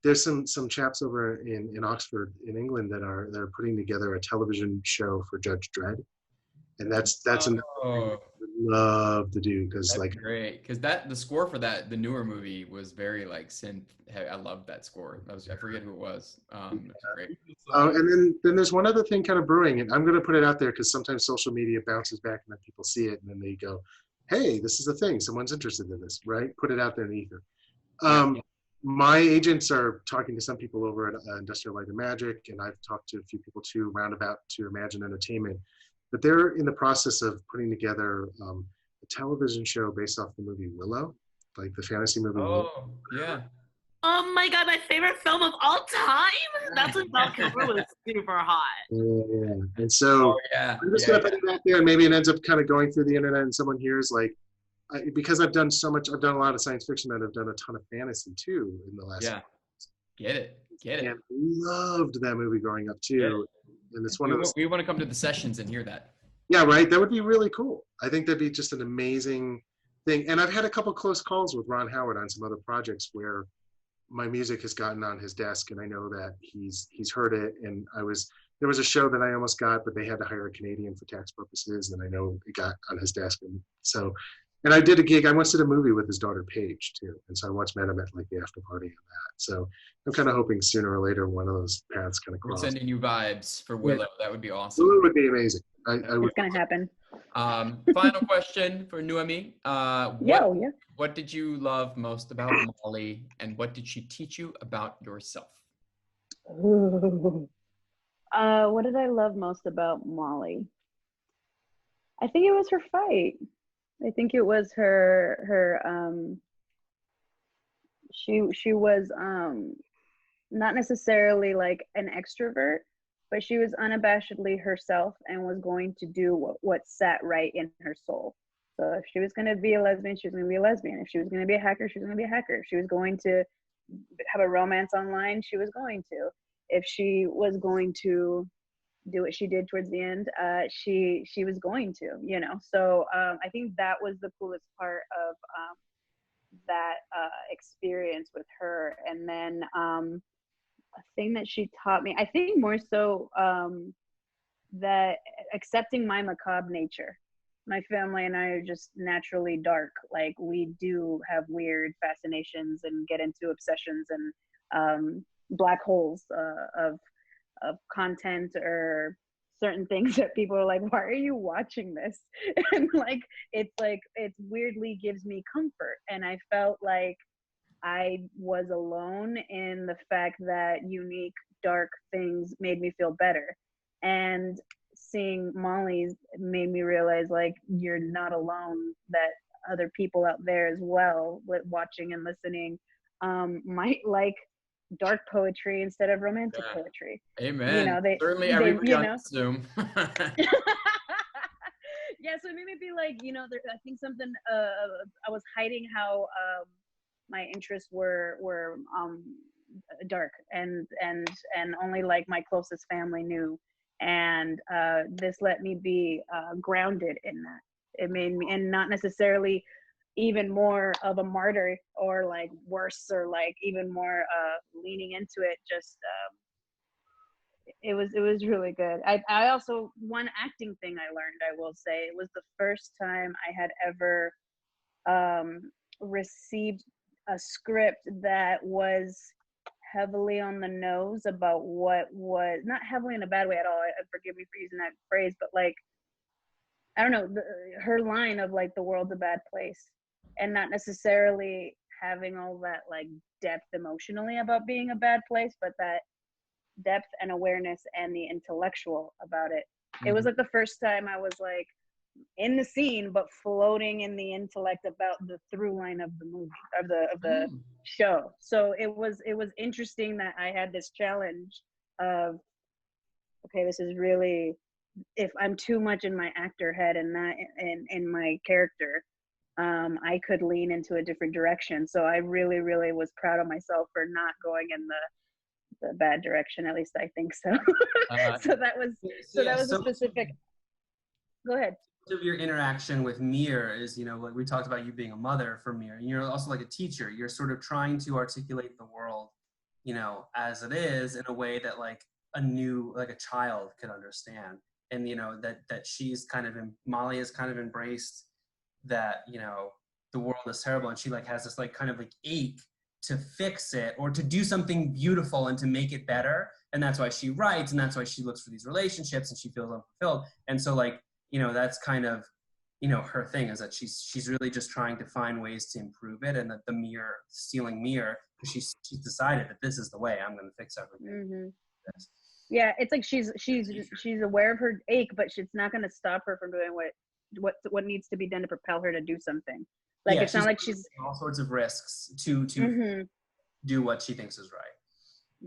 There's some chaps over in Oxford in England that are putting together a television show for Judge Dredd, and that's another thing I would love to do because like great because the score for the newer movie was very like synth. I loved that score. I forget who it was. It was great. And then there's one other thing kind of brewing, and I'm going to put it out there because sometimes social media bounces back and then people see it and then they go, "Hey, this is a thing. Someone's interested in this, right?" Put it out there in the ether. My agents are talking to some people over at Industrial Light and Magic, and I've talked to a few people too, roundabout to Imagine Entertainment. But they're in the process of putting together a television show based off the movie Willow, like the fantasy movie. Oh, yeah. Oh my God, my favorite film of all time. That's when Val Kilmer was super hot. Yeah. And so I'm just going to put it out there, and maybe it ends up kind of going through the internet and someone hears like, because I've done a lot of science fiction and I've done a ton of fantasy too in the last Get it. And loved that movie growing up too. And it's one of those. We want to come to the sessions and hear that. Yeah, right. That would be really cool. I think that'd be just an amazing thing. And I've had a couple close calls with Ron Howard on some other projects where my music has gotten on his desk, and I know that he's heard it. And there was a show that I almost got, but they had to hire a Canadian for tax purposes, and I know it got on his desk. And so, and I did a gig. I once did a movie with his daughter Paige too, and so I once met him at like the after party on that. So I'm kind of hoping sooner or later one of those paths kind of cross. We're sending you vibes for Willow. Yeah. That would be awesome. Willow would be amazing. It's gonna happen. Final question for Noemi. What did you love most about Molly, and what did she teach you about yourself? Ooh. What did I love most about Molly? I think it was her fight. I think it was she was not necessarily like an extrovert, but she was unabashedly herself and was going to do what sat right in her soul. So if she was going to be a lesbian, she was going to be a lesbian. If she was going to be a hacker, she was going to be a hacker. If she was going to have a romance online, she was going to. If she was going to do what she did towards the end, she was going to, you know. So I think that was the coolest part of that experience with her. And then a thing that she taught me, I think more so that accepting my macabre nature. my family and I are just naturally dark. Like we do have weird fascinations and get into obsessions and black holes of content or certain things that people are like, why are you watching this? And like it weirdly gives me comfort. And I felt like I was alone in the fact that unique dark things made me feel better. And seeing Molly's made me realize like you're not alone, that other people out there as well with watching and listening might like dark poetry instead of romantic poetry. Amen. You know, Certainly everybody on know. Zoom. Yeah, so it made me be like, you know, I think something I was hiding how my interests were dark and only like my closest family knew. And this let me be grounded in that. It made me, and not necessarily even more of a martyr or like worse or like even more leaning into it. Just it was really good. I also, one acting thing I learned, I will say, it was the first time I had ever received a script that was heavily on the nose about what was, not heavily in a bad way at all, forgive me for using that phrase, but like, I don't know, her line of like the world's a bad place, and not necessarily having all that like depth emotionally about being a bad place, but that depth and awareness and the intellectual about it. It was like the first time I was like in the scene but floating in the intellect about the through line of the movie, of the show. So it was interesting that I had this challenge of, okay, this is really, if I'm too much in my actor head and not in my character, I could lean into a different direction. So I really was proud of myself for not going in the bad direction, at least I think so. So that was a specific. Go ahead. Of your interaction with Mir is, you know, like we talked about you being a mother for Mir, and you're also like a teacher. You're sort of trying to articulate the world, you know, as it is in a way that like a child could understand. And, you know, that she's kind of, Molly has kind of embraced that, you know, the world is terrible, and she like has this like kind of like ache to fix it or to do something beautiful and to make it better. And that's why she writes, and that's why she looks for these relationships, and she feels unfulfilled. And so like, you know, that's kind of, you know, her thing, is that she's really just trying to find ways to improve it, and that the mirror, stealing mirror, because she's decided that this is the way I'm going to fix everything. Yeah, it's like she's aware of her ache, but it's not going to stop her from doing what needs to be done to propel her to do something. Like, yeah, it's not like she's all sorts of risks to do what she thinks is right.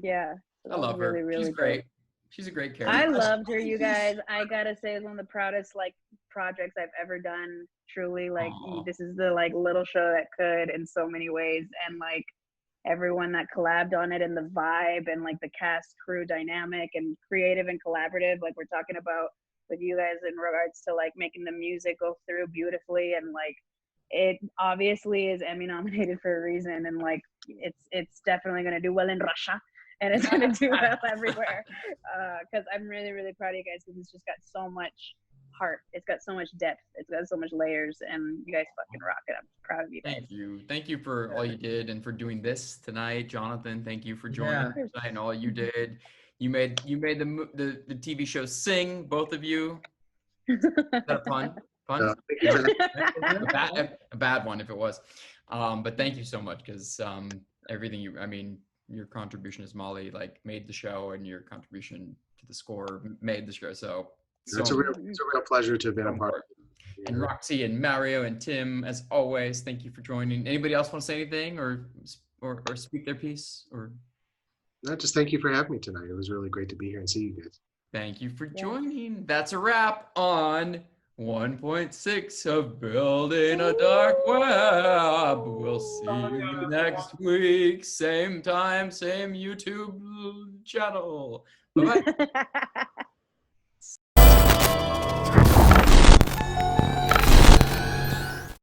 Yeah, I love her. Really she's great. She's a great character. I loved her, you guys. I gotta say, it's one of the proudest like projects I've ever done. Truly, like this is the like little show that could in so many ways, and like everyone that collabed on it, and the vibe, and like the cast crew dynamic, and creative and collaborative, like we're talking about with you guys in regards to like making the music go through beautifully, and like it obviously is Emmy nominated for a reason, and like it's definitely gonna do well in Russia. And it's gonna do well everywhere, because I'm really proud of you guys, because it's just got so much heart. It's got so much depth. It's got so much layers, and you guys fucking rock it. I'm proud of you guys. Thank you for all you did and for doing this tonight, Jonathan. Thank you for joining tonight and all you did. You made the TV show sing, both of you. Is that a pun? A bad one if it was. But thank you so much, because everything your contribution as Molly like made the show, and your contribution to the score made the show. So it's a real pleasure to have been a part of it. And Roxy and Mario and Tim, as always, thank you for joining. Anybody else want to say anything or speak their piece? Or no, just thank you for having me tonight. It was really great to be here and see you guys. Thank you for joining. That's a wrap on 1.6 of Building a Dark Web. We'll see you next week. Same time, same YouTube channel. Bye-bye.